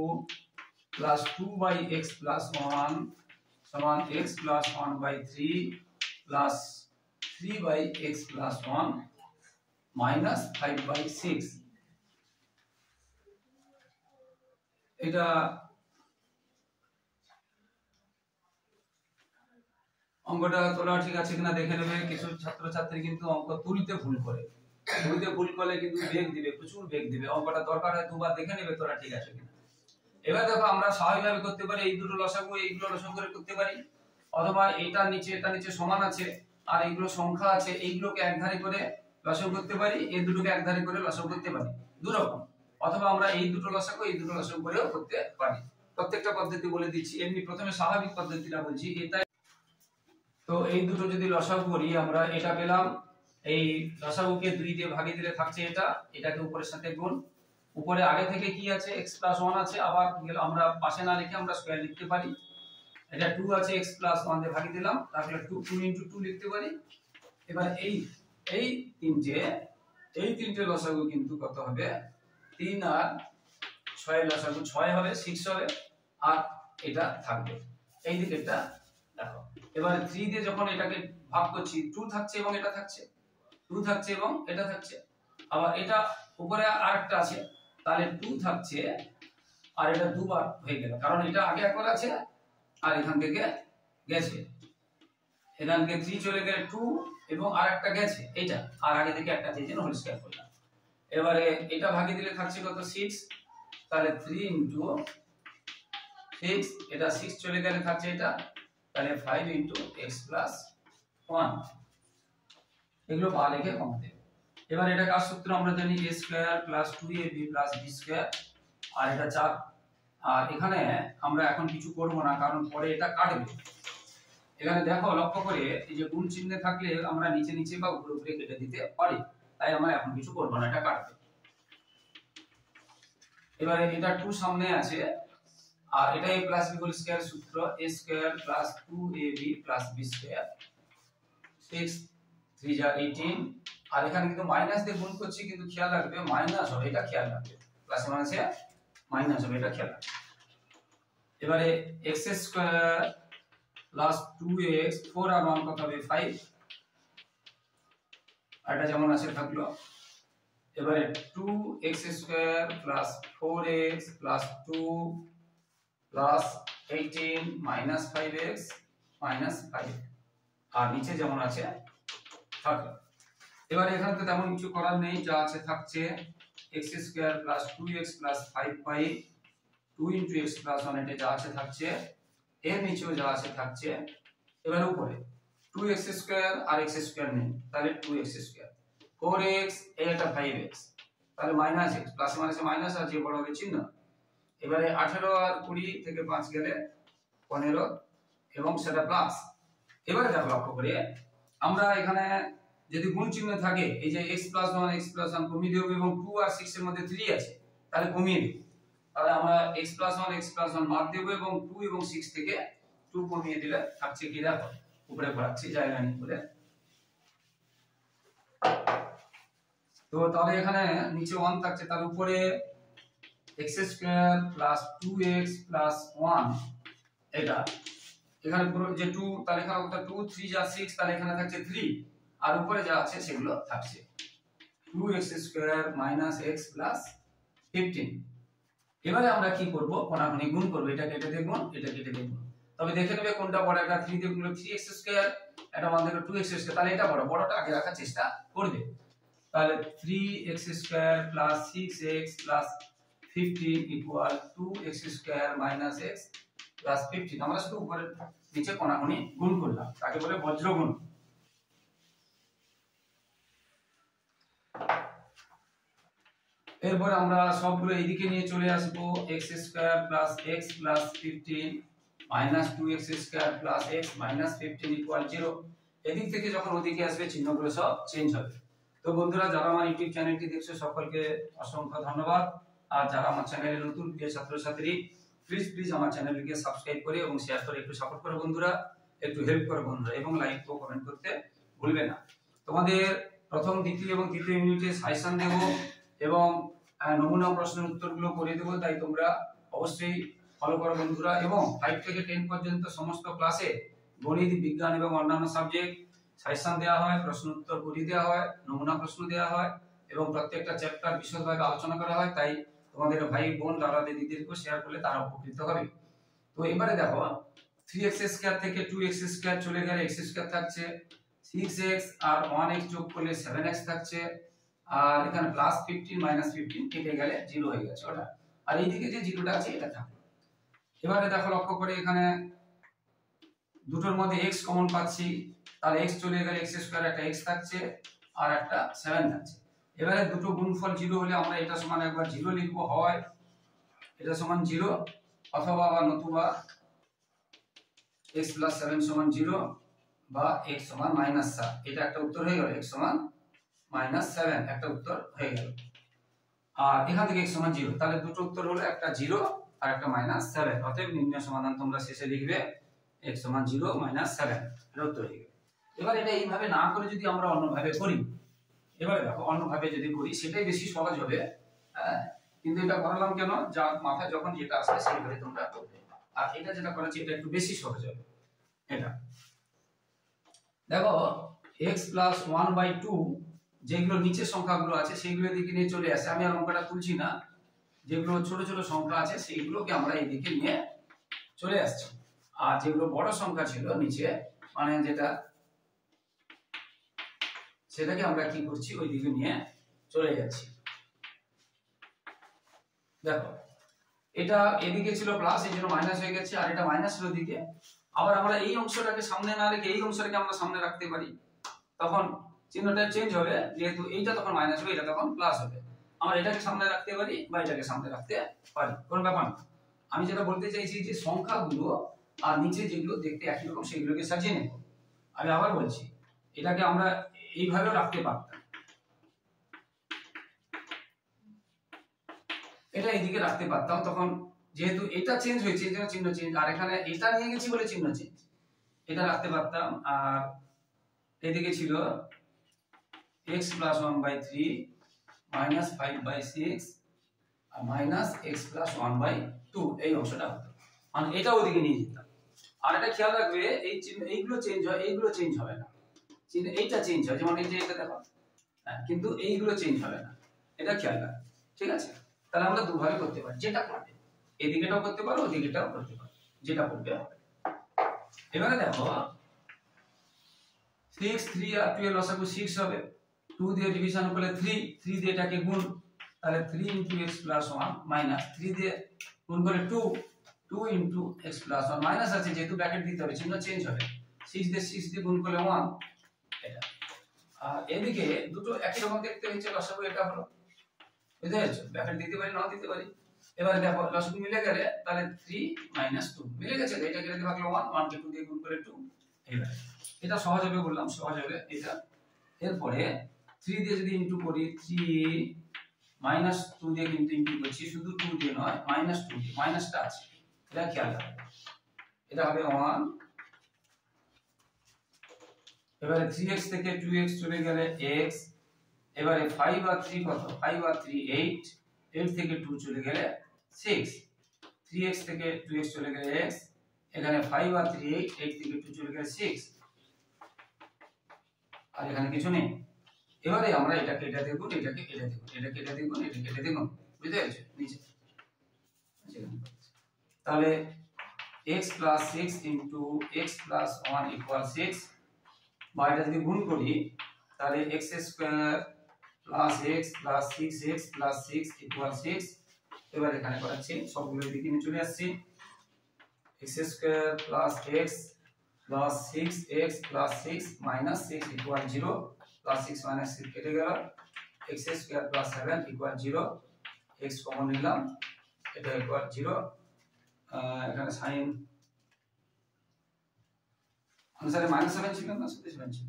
+ 2/x + 1 সমান x + 1/3 + 3/x + 1 - 5/6। এটা অঙ্কটা তোলা ঠিক আছে কিনা দেখে নেবে। কিছু ছাত্রছাত্রী কিন্তু অঙ্ক তুলতে ভুল করে, তুলতে ভুল করলে কিন্তু বেগ দিবে, প্রচুর বেগ দিবে। অঙ্কটা দরকার হয় দুবার দেখে নেবে তোরা ঠিক আছে কিনা। এবার দেখো আমরা স্বাভাবিকভাবে করতে পারি, এই দুটো লসাগু এইগুলো লসাগু করে করতে পারি, অথবা এটা নিচে সমান আছে আর এইগুলো সংখ্যা আছে, এইগুলোকে একধারে করে লসাগু করতে পারি, এই দুটোকে একধারে করে লসাগু করতে পারি, দুরকম। অথবা আমরা এই দুটো লসাগু এই দুটো লসাগু করেও করতে পারি। প্রত্যেকটা পদ্ধতি বলে দিচ্ছি। এমনি প্রথমে স্বাভাবিক পদ্ধতিটা বলছি। এটা তো এই দুটো যদি লসাগু করি আমরা, এটা পেলাম, এই লসাগুকে 2 দিয়ে ভাগিয়ে দিলে থাকছে এটা, এটাকে উপরের সাথে গুণ। উপরে আগে থেকে কি আছে? x + 1 আছে, আবার আমরা পাশে না লিখে আমরা স্কয়ার লিখতে পারি। এটা 2 আছে, x + 1 দিয়ে ভাগিয়ে দিলাম, তাহলে 2 * 2 লিখতে পারি। এবার এই তিনটে লসাগু কিন্তু কত হবে? 3 আর 6 লসাগু 6 হবে, 6 হবে, আর এটা থাকবে এই দিকেরটা। দেখো এবারে 3 দিয়ে যখন এটাকে ভাগ করছি, 2 থাকছে এবং এটা থাকছে, 2 থাকছে এবং এটা থাকছে। আবার এটা উপরে আরেকটা আছে, তাহলে 2 থাকছে আর এটা দুবার হয়ে গেল, কারণ এটা আগে একবার আছে আর এখান থেকে গেছে। এখান থেকে 3 চলে গেলে 2 এবং আরেকটা গেছে এটা, আর আগে থেকে একটা আছে, এইজন্য হোল স্কয়ার করলাম। এবারে এটা ভাগিয়ে দিলে থাকছে কত? 6। তাহলে 3 * 6, এটা 6 চলে গেলে থাকছে এটা, তাহলে 5 * x + 1। এগুলো বা লিখে কমাতে। এবার এটা কার সূত্র আমরা জানি? a² + 2ab + b²। আর এটা 4। আর এখানে আমরা এখন কিছু করব না, কারণ পরে এটা কাটবে। এখানে দেখো লক্ষ্য করে, এই যে গুণ চিহ্নে থাকলে আমরা নিচে নিচে বা উপরে উপরে কেটে দিতে পারি, তাই আমরা এখন কিছু করব না, এটা কাটবে। এবারে এটা 2 সামনে আছে, আর এটা a + b হোল স্কয়ার সূত্র, a² + 2ab + b²। 6 3 = 18। আর এখানে কিন্তু মাইনাস দিয়ে গুণ করছি, কিন্তু খেয়াল রাখবে মাইনাস হবে, এটা খেয়াল রাখবে, প্লাসে মাইনাসে মাইনাস হবে, এটা খেয়াল রাখবে। এবারে x² + 2x 4 আর 1 কত হবে? 5। আর এটা যেমন আছে থাকলো। এবারে 2x² + 4x + 2 + 18 - 5x - 5, আর নিচে যেমন আছে থাকলো। এবারে এখানে তো তেমন কিছু করার নেই, যা আছে থাকছে x square plus 2x plus 5y 2 into x plus 1 এটা যা আছে থাকছে, এর নিচেও যা আছে থাকছে। এবার উপরে 2x স্কয়ার আর x স্কয়ার নেই, তাহলে 2x স্কয়ার 4x এটা 5x, তাহলে মাইনাস x, প্লাস মাইনাসে মাইনাস আর যে বড় হবে চিহ্ন। এবারে 18 আর 20 থেকে 5 গেলে 15 এবং সেটা প্লাস। এবারে দেখো লক্ষ্য করে আমরা এখানে যদি গুণ চিহ্ন থাকে, এই যে x প্লাস 1 কমিয়ে দেব এবং 2 আর 6 এর মধ্যে 3 আছে তাহলে কমিয়ে দেব। তাহলে আমরা x প্লাস 1 বাদ দেব এবং 2 এবং 6 থেকে 2 কমিয়ে দিলে থাকছে কি দেখো, উপরে পড়াচ্ছি জায়গা নেই বলে। তো তাহলে এখানে নিচে 1 থাকছে, তার উপরে x square plus 2x plus 1 এটা এখানে পুরো যে 2, তাহলে এখানে কত 2 3 যা 6, তাহলে এখানে থাকছে 3 আর উপরে যা আছে সেগুলো থাকছে 2x square minus x plus 15। এবারে আমরা কি করব, কোনাকুনি গুণ করব, এটা কেটে দেব এটা কেটে দেব, তবে দেখে নেবে কোনটা বড়। এটা 3 দিয়ে গুণলে 3x স্কয়ার, এটা মান দেবে 2x স্কয়ার, তাহলে এটা বড়, বড়টা আগে রাখার চেষ্টা করবে। তাহলে 3x square plus 6x plus 15 equal 2x square minus x plus 15। আমরা শুধু উপরে নিচে কোনাকুনি গুণ করলাম, তাকে বলে বজ্র গুণ। এরপর আমরা সবগুলো এইদিকে নিয়ে চলে আসবো, x square plus x plus 15 minus 2x square plus x minus 15 equal 0। এদিক থেকে যখন ওদিকে আসবে চিহ্নগুলো সব চেঞ্জ হবে। তো বন্ধুরা, যারা আমার ইউটিউব চ্যানেলটি দেখছো সকলকে অসংখ্য ধন্যবাদ। আর যারা আমার চ্যানেলে নতুন প্রিয় ছাত্রছাত্রী, প্লিজ আমার চ্যানেলটিকে সাবস্ক্রাইব করে এবং শেয়ার করে একটু সাপোর্ট করো বন্ধুরা, একটু হেল্প করো বন্ধুরা, এবং লাইক ও কমেন্ট করতে ভুলবে না। তোমাদের প্রথম, দ্বিতীয় এবং তৃতীয় ইউনিটে সাজেশন দেব এবং নমুনা প্রশ্নের উত্তরগুলো করে দেব, তাই তোমরা অবশ্যই ফলো করো বন্ধুরা। এবং 5 থেকে 10 পর্যন্ত সমস্ত ক্লাসে গণিত, বিজ্ঞান এবং অন্যান্য সাবজেক্ট সাজেশন দেওয়া হয়, প্রশ্ন উত্তর করিয়ে দেওয়া হয়, নমুনা প্রশ্ন দেওয়া হয় এবং প্রত্যেকটা চ্যাপ্টার বিশদভাবে আলোচনা করা হয়। তাই তোমাদের ভাই বোন দাদা দিদিদেরকে শেয়ার করলে তারা উপকৃত হবে। তো এবারে দেখো 3x স্কয়ার থেকে 2x স্কয়ার চলে গেলে x স্কয়ার থাকছে, 6x আর 1x যোগ করলে 7x থাকছে, আর এখানে প্লাস 15 মাইনাস 15 কেটে গেলে 0 হয়ে গেছে ওটা, আর এইদিকে যে 0টা আছে এটা থাকলো। এবারে দেখো লক্ষ্য করে এখানে দুটোর মধ্যে x কমন পাচ্ছি, তাহলে x চলে গেলে x স্কয়ার একটা x থাকছে আর একটা 7 থাকছে। এবারে দুটো গুণফল 0 হলে আমরা এটা সমান একবার 0 লিখবো, হয় এটা সমান 0 অথবা আবার নতুবা x প্লাস 7 সমান 0 বা x সমান মাইনাস 7, এটা একটা উত্তর হয়ে গেল। x সমান মাইনাস 7 একটা উত্তর হয়ে গেল, আর এখান থেকে x সমান 0, তাহলে দুটো উত্তর হলো একটা 0 আর একটা মাইনাস 7। অতএব নির্ণয় সমাধান তোমরা শেষে লিখবে x সমান 0 মাইনাস 7, এটা উত্তর হয়ে গেল। এবার এটা এইভাবে না করে যদি আমরা অন্যভাবে করি, এবারে দেখো অন্যভাবে যদি করি সেটাই বেশি সহজ হবে। কিন্তু এটা করালাম কেন, যা মাথায় যখন যেটা আসে সেইভাবে তোমরা করবে, আর এটা যেটা করেছি এটা একটু বেশি সহজ হবে। এটা দেখো x প্লাস 1/2 যেগুলো নিচের সংখ্যাগুলো আছে সেইগুলো দিকে নিয়ে চলে আসে। আমি আর অঙ্কটা তুলছি না, যেগুলো ছোট ছোট সংখ্যা আছে সেইগুলোকে আমরা এইদিকে নিয়ে চলে আসছি, আর যেগুলো বড় সংখ্যা ছিল নিচে মানে যেটা, সেটাকে আমরা কি করছি ওই দিকে নিয়ে চলে যাচ্ছি। দেখো এটা এদিকে ছিল প্লাস, এই জন্য মাইনাস হয়ে গেছে, আর এটা মাইনাস ছিল দিকে। আবার আমরা এই অংশটাকে সামনে না রেখে এই অংশটাকে আমরা সামনে রাখতে পারি, তখন চিহ্নটা চেঞ্জ হবে, যেহেতু এইটা তখন মাইনাস হবে এটা তখন প্লাস হবে। আমরা এটাকে সামনে রাখতে পারি বা এটাকে সামনে রাখতে পারি, কোনো ব্যাপার না। আমি যেটা বলতে চাইছি যে সংখ্যাগুলো আর নিচে যেগুলো দেখতে একই রকম সেগুলোকে সাজিয়ে নেব। আমি আবার বলছি, এটাকে আমরা এইভাবেও রাখতে পারতাম, এটা এইদিকে রাখতে পারতাম, তখন যেহেতু এটা চেঞ্জ হয়েছে এই জন্য চিহ্ন চেঞ্জ, আর এখানে এটা নিয়ে গেছি বলে চিহ্ন চেঞ্জ, এটা রাখতে পারতাম। আর এদিকে ছিল x প্লাস 1/3 মাইনাস 5/6 আর মাইনাস x প্লাস 1/2, এই অংশটা হতো, মানে এটা ওদিকে নিয়ে যেতাম। আর এটা খেয়াল রাখবে এই চিহ্ন এইগুলো চেঞ্জ হয়, এইগুলো চেঞ্জ হবে না, চিহ্ন এইটা চেঞ্জ হয়, যেমন এই যে এটা দেখো, কিন্তু এইগুলো চেঞ্জ হবে না, এটা খেয়াল রাখবে, ঠিক আছে? তাহলে আমরা দুভাবে করতে পারি, যেটা করবে এদিকেটাও করতে পারো ওদিকেটাও করতে পারো, যেটা করবে হবে। এবারে দেখো 6 3 আর 2 এর লসাগু 6 হবে, 2 দিয়ে ডিভিশন করলে 3 দিয়ে এটাকে গুণ, তাহলে 3 x + 1 মাইনাস 3 দিয়ে গুণ করে 2 x + 1 মাইনাস আছে যেহেতু ব্র্যাকেট দিতে হবে, চিহ্ন চেঞ্জ হবে, 6 দিয়ে গুণ করলে 1 এটা। আর এদিকে দুটো একই রকম দেখতে হচ্ছে, লসাগু এটা হলো, বুঝতে পেরেছো? ব্র্যাকেট দিতে পারি নাও দিতে পারি। এবার দেখো লসাগু মিলে গেলে তাহলে 3 - 2 মিলে গেছে, এটা কেটে দিয়ে ভাগলে 1 কে 2 দিয়ে গুণ করে 2। এবার এটা সহজ হবে, বললাম সহজ হবে এটা। এরপরে 3 দিয়ে যদি ইনটু করি, 3 - 2 দিয়ে কিন্তু ইনটু করছি, শুধু 2 দিয়ে নয়, -2 দিয়ে, মাইনাসটা আছে, এটা খেয়াল রাখবে। এটা হবে 1। এবারে 3x থেকে 2x চলে গেলে x, এবারে 5 আর 3 কত, 5 আর 3 8, 8 থেকে 2 চলে গেলে 6, 3x থেকে 2x চলে গেলে x, এখানে 5 আর 3 8, 8 থেকে 2 চলে গেলে 6, আর এখানে কিছু নেই। এবারে আমরা এটাকে এটা দেখুন, এটাকে এটা দেখুন, এটাকে এটা দেখুন, এটাকে এটা দেখুন, বুঝতে পেরেছো? নিচে তাহলে x + 6 * x + 1 = 6, বা এটা যদি গুণ করি তাহলে x² + x + 6x + 6 = 6। এবার এখানে করাচ্ছি, সবগুলো এদিকে নিয়ে চলে আসছি, x² + x + 6x + 6 - 6 = 0, +6 - 6 কেটে গেল, x² + 7 = 0, x কমন নিলাম, এটা = 0। এখানে সাইন আনসারে -7 ছিল না, 7 ছিল,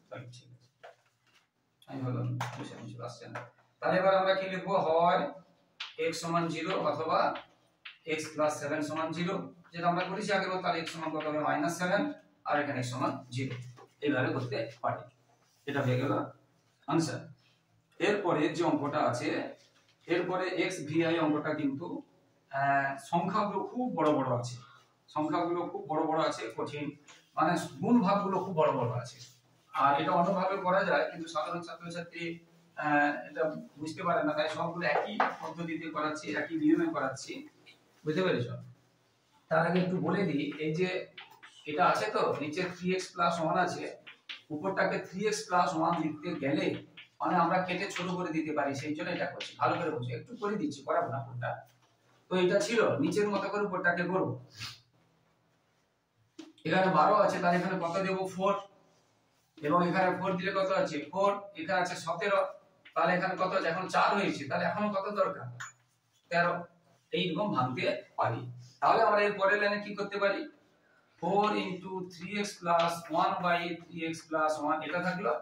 ঠিক আছে, আমি বললাম 7 ছিল, আসছে না। তাহলে এবার আমরা কি লিখবো, হয় x = 0 অথবা x + 7 = 0, যেটা আমরা করেছি আগের বার। তাহলে x সমান কত হবে, -7, আর এখানে x সমান 0, এইভাবে করতে পারি। এটা হয়ে গেল आंसर। এরপরে যে অঙ্কটা আছে, এরপরে xvi অঙ্কটা কিন্তু সংখ্যাগুলো খুব বড় বড় আছে, সংখ্যাগুলো খুব বড় বড় আছে, কঠিন, মানে গুণ ভাগগুলো খুব বড় বড় আছে। আর এটা অন্যভাবে করা যায়, কিন্তু সাধারণ ছাত্রছাত্রী এটা বুঝতে পারে না, তাই সবগুলো একই পদ্ধতিতে করাচ্ছি, একই নিয়মে করাচ্ছি, বুঝতে পেরেছো? তার আগে একটু বলে দিই, এই যে এটা আছে তো নিচে 3x + 1 আছে, উপরটাকে 3x + 1 লিখতে গেলে মানে আমরা কেটে ছোট করে দিতে পারি, সেই জন্য এটা করছি। ভালো করে বুঝো, একটু করে দিচ্ছি, করাবো না কোনটা। তো এটা ছিল নিচের মতো করে উপরটাকে করব। এখানে 12 আছে, তাহলে এখানে কত দেব, 4, এবং এখানে 4 দিলে কত আছে, 4, এখানে আছে 17, তাহলে এখানে কত আছে, এখন 4 হয়েছে, তাহলে এখনো কত দরকার, 13। এইরকম ভাঙতে পারি। তাহলে আমরা এর পরের লাইনে কি করতে পারি, 4 * 3x + 1/3x + 1, এটা থাকলো,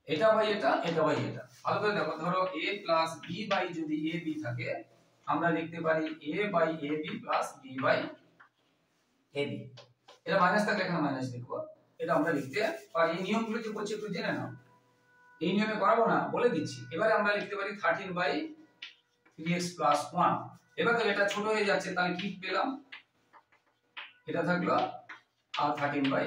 এটা বাই এটা, এটা বাই এটা। ভালো করে দেখো, ধরো a + b বাই যদি ab থাকে, আমরা লিখতে পারি a/ab + b/ab। এটা মাইনাস থাকলে এখানে মাইনাস লিখবো, এটা আমরা লিখতে পারি। এই নিয়মগুলো কি বলছি একটু জেনে নাও, এই নিয়মে করাবো না, বলে দিচ্ছি। এবারে আমরা লিখতে পারি 13/3x + 1। এবার তো এটা ছোট হয়ে যাচ্ছে, তাহলে কি পেলাম, এটা থাকলো, আর 13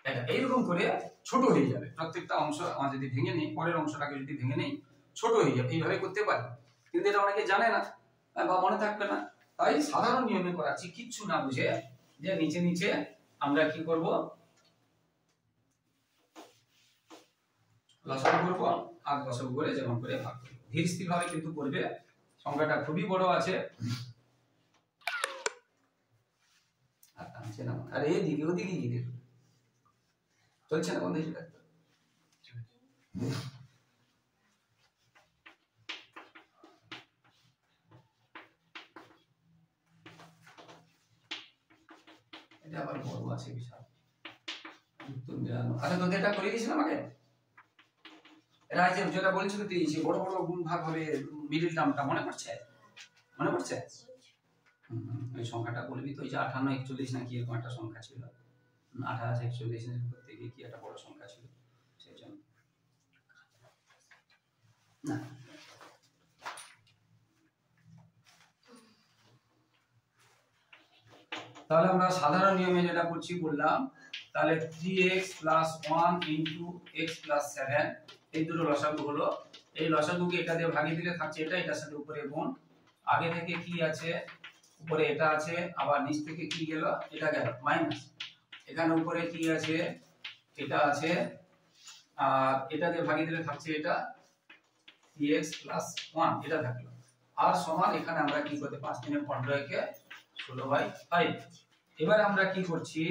এটা এইরকম করে ছোট হয়ে যাবে। প্রত্যেকটা অংশ আমরা যদি ভেঙে নেই, পরের অংশটাকে যদি ভেঙে নেই, ছোট হয়ে যাবে, এইভাবে করতে পারি। কিন্তু এটা অনেকে জানে না বা মনে থাকবে না, তাই সাধারণ নিয়মে করাচ্ছি, কিচ্ছু না বুঝে, যে নিচে নিচে আমরা কি করব, লসাগু করব, আর লসাগু করে যেমন করে ভাগ করব, ধীর স্থির ভাবে কিন্তু করবে। সংখ্যাটা খুবই বড় আছে, আর টানছে না, আর এদিকে ওদিকে গিয়ে চলছে না, বন্ধ হয়ে যাবে। এটা আবার বড় আছে বিশাল, উত্তর মিলানো। আচ্ছা তোদের এটা করে দিয়েছিলাম আগে, এরা যে যেটা বলছিল তুই, যে বড় বড় গুণ ভাগ হবে, মিডল টার্মটা মনে পড়ছে, মনে পড়ছে? এই সংখ্যাটা বলবি তো, ওই যে 58 41 নাকি এরকম একটা সংখ্যা ছিল, 28 41 করতে গিয়ে কি একটা বড় সংখ্যা ছিল, সেই জন্য না। তাহলে আমরা সাধারণ নিয়মে যেটা করছি বললাম, তাহলে 3x + 1 * x + 7, এই দুটো লসাগু হলো। এই লসাগুকে এটা দিয়ে ভাগিয়ে দিলে থাকছে এটা, এটার সাথে উপরে গুণ, আগে থেকে কি আছে, উপরে এটা আছে, আবার নিচ থেকে কি গেল, এটা গেল মাইনাস, এখানে উপরে কি আছে, এটা আছে, আর এটা দিয়ে ভাগিয়ে দিলে থাকছে এটা 3x + 1 এটা থাকলো, আর সমান এখানে আমরা কি করতে 5 3 15 কে 16/5। এবারে আমরা কি করছি,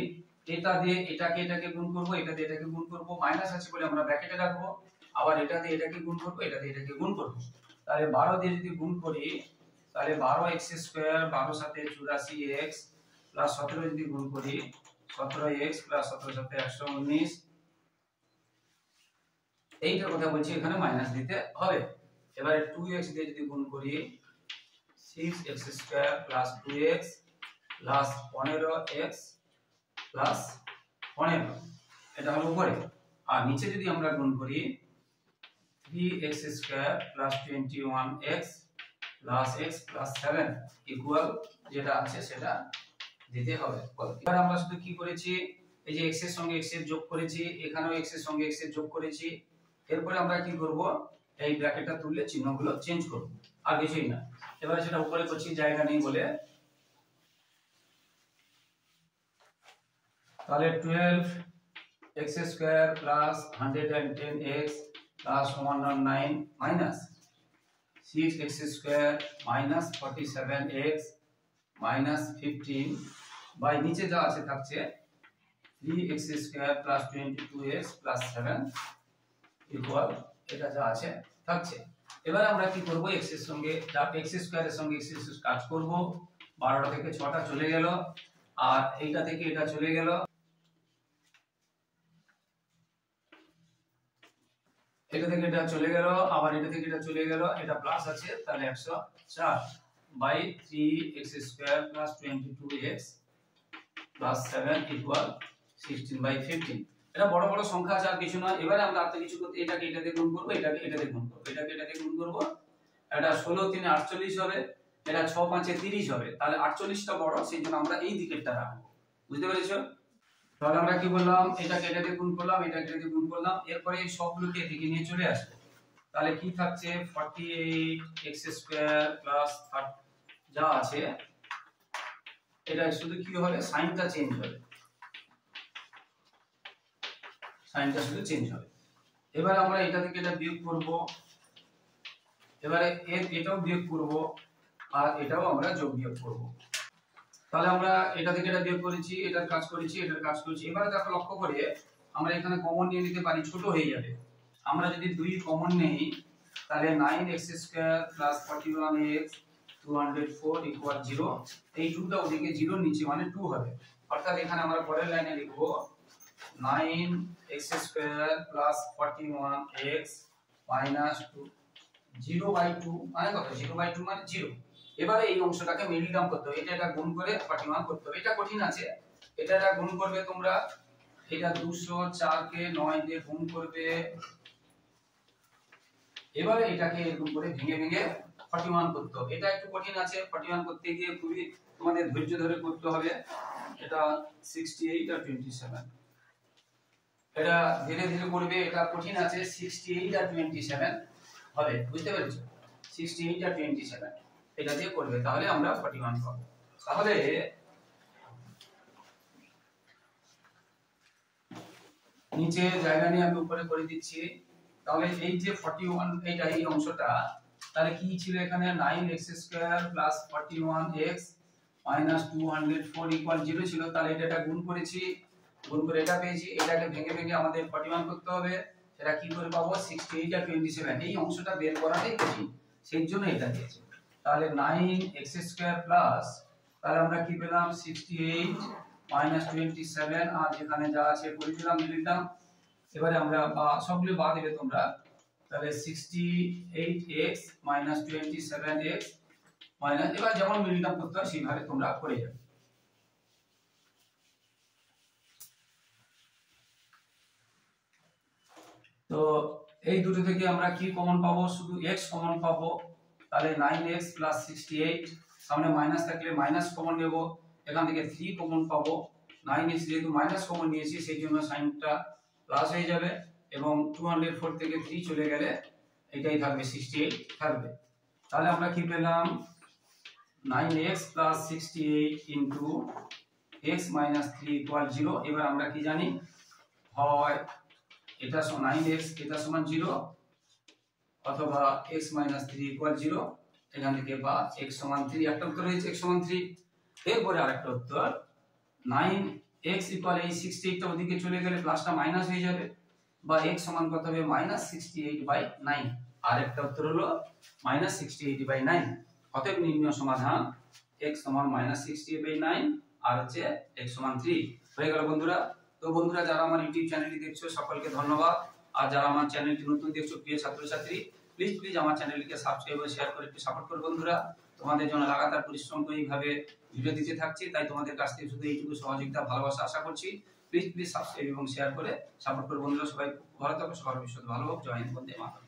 এটা দিয়ে এটাকে গুণ করব, এটা দিয়ে এটাকে গুণ করব, মাইনাস আছে বলে আমরা ব্র্যাকেটে রাখবো, আবার এটা দিয়ে এটাকে গুণ করব, এটা দিয়ে এটাকে গুণ করব। তাহলে 12 দিয়ে যদি গুণ করি তাহলে 12x², 12 সাথে 84x প্লাস 17 যদি গুণ করি 17x প্লাস 17 সাথে 119, এইটার কথা বলছি, এখানে মাইনাস দিতে হবে। এবারে 2x দিয়ে যদি গুণ করি 6x² plus 2x plus 15x plus 15, এটা হলো উপরে। আর নিচে যদি আমরা গুণ করি 3x² plus 21x plus x plus 7 equal যেটা আছে সেটা দিতে হবে। এবার আমরা শুধু কি করেছি, এই যে x এর সঙ্গে x এর যোগ করেছি, এখানেও x এর সঙ্গে x এর যোগ করেছি, এরপরে আমরা কি করব, এই ব্র্যাকেটটা তুললে চিহ্নগুলো চেঞ্জ করব, আর কিছুই না। এবারে সেটা উপরে করছি, জায়গা নেই বলে। তাহলে 12x² plus 110x plus 109 minus 6x² minus 47x minus 15 by নিচে যা আছে থাকছে 3x² plus 22x plus 7 equal এটা যা আছে থাকছে। এবার আমরা কি করব, x এর সঙ্গে x² এর সঙ্গে x কাজ করব, 12টা থেকে 6টা চলে গেল, আর এইটা থেকে এটা চলে গেল, এটা থেকে এটা চলে গেল, আবার এটা থেকে এটা চলে গেল, এটা প্লাস আছে, তাহলে 104 by 3x² plus 22x plus 7 equal 16/15। এটা বড় বড় সংখ্যা আছে আর কিছু না। এবারে আমরা আর কিছু করতে, এটাকে এটা দিয়ে গুণ করব, এটাকে এটা দিয়ে গুণ করব, এটাকে এটা দিয়ে গুণ করব, এটা 16 3 48 হবে, এটা 6 5 30 হবে, তাহলে 48টা বড়, সেইজন্য আমরা এই দিকেরটা রাখবো। বুঝতে পেরেছো? তাহলে আমরা কি বললাম, এটাকে এটা দিয়ে গুণ করলাম, এটাকে এটা দিয়ে গুণ করলাম, এরপরে এই সবগুলোকে এদিকে নিয়ে চলে আসবো। তাহলে কি থাকছে 48x² প্লাস যা আছে, এটা শুধু কি হবে, সাইনটা চেঞ্জ হবে, সাইনটা শুধু চেঞ্জ হবে। এবার আমরা এটা থেকে এটা বিয়োগ করব, এবারে এটাও বিয়োগ করব, আর এটাও আমরা যোগ বিয়োগ করব। তাহলে আমরা এটা থেকে এটা বিয়োগ করেছি, এটার কাজ করেছি, এটার কাজ করেছি। এবারে দেখো লক্ষ্য করে আমরা এখানে কমন নিয়ে নিতে পারি, ছোট হয়ে যাবে। আমরা যদি 2 কমন নেই তাহলে 9x² প্লাস 41x 204 ইকুয়াল 0, এই 2টা ওদিকে 0 নিচে মানে 2 হবে, অর্থাৎ এখানে আমরা পরের লাইনে লিখব 9x² প্লাস 41x মাইনাস 2 0/2 মানে কত, 0/2 মানে 0। এবারে এই অংশটাকে মিডল টার্ম করতে হবে, এটা গুণ করে 41 করতে হবে, এটা কঠিন আছে, এটা গুণ করবে তোমরা, এটা 204 কে 9 দিয়ে গুণ করবে, এবারে এটাকে এরকম করে ভেঙে ভেঙে 41 করতে হবে। এটা একটু কঠিন আছে, 41 করতে গিয়ে খুবই তোমাদের ধৈর্য ধরে করতে হবে। এটা 68 আর 27, এটা ধীরে ধীরে করবে, এটা কঠিন আছে, 68 আর 27 হবে, বুঝতে পেরেছো? 68 আর 27 এটা দিয়ে করবে, তাহলে আমরা 41 পাবো। তাহলে নিচে জায়গা নিয়ে আমি উপরে করে দিচ্ছি। তাহলে এই যে 41, এইটা এই অংশটা, তাহলে কি ছিল এখানে, 9x² plus 41x minus 204 equal 0 ছিল, তাহলে এটা গুণ করেছি, গুণ করে এটা পেয়েছি, এটাকে ভেঙে ভেঙে আমাদের 41 করতে হবে, সেটা কি করে পাবো, 68 আর 27, এই অংশটা বের করাটাই কঠিন, সেই জন্য এটা দিয়েছি। তাহলে 9x² প্লাস, তাহলে আমরা কি পেলাম 68 মাইনাস 27, আর যেখানে যা আছে করে দিলাম মিডল টার্ম। এবারে আমরা সবগুলো বাদ দিবে তোমরা, তাহলে 68x মাইনাস 27x মাইনাস, এবার যেমন মিডল টার্ম করতে হয় সেইভাবে তোমরা করে যাবে। তো এই দুটো থেকে আমরা কি কমন পাবো, শুধু x কমন পাবো, তাহলে 9x প্লাস 68, সামনে মাইনাস থাকলে মাইনাস কমন নেব, এখান থেকে 3 কমন পাবো, 9x যেহেতু মাইনাস কমন নিয়েছি সেই জন্য সাইনটা প্লাস হয়ে যাবে, এবং 204 থেকে 3 চলে গেলে এটাই থাকবে, 68 থাকবে। তাহলে আমরা কি পেলাম, 9x plus 68 into x minus 3 equal 0 এবার আমরা কি জানি হয় এটা সমান 9x এটা সমান 0 অথবা x minus 3 equal 0 এখান থেকে বা x সমান 3 একটা উত্তর হয়েছে x সমান 3 এরপরে আরেকটা উত্তর 9x equal এই 68 টা ওদিকে চলে গেলে প্লাসটা মাইনাস হয়ে যাবে বা x সমান কত হবে -68/9 আর একটা উত্তর হলো -68/9 অতএব নির্ণয় সমাধান x সমান -68/9 আর হচ্ছে x সমান 3 হয়ে গেল বন্ধুরা। তো বন্ধুরা যারা আমার ইউটিউব চ্যানেলটি দেখছো সকলকে ধন্যবাদ আর যারা আমার চ্যানেলটি নতুন দেখছো প্রিয় ছাত্রছাত্রী প্লিজ আমার চ্যানেলটিকে সাবস্ক্রাইব ও শেয়ার করে একটু সাপোর্ট করো বন্ধুরা। তোমাদের জন্য লাগাতার পরিশ্রম করে এইভাবে ভিডিও দিতে থাকছি তাই তোমাদের কাছ থেকে শুধু এইটুকু সহযোগিতা ভালোবাসা আশা করছি। প্লিজ সাবস্ক্রাইব এবং শেয়ার করে সাপোর্ট করো বন্ধুরা। সবাই ভালো থাকো, সবার ভবিষ্যৎ ভালো হোক। জয় হিন্দ, বন্দে মাতরম।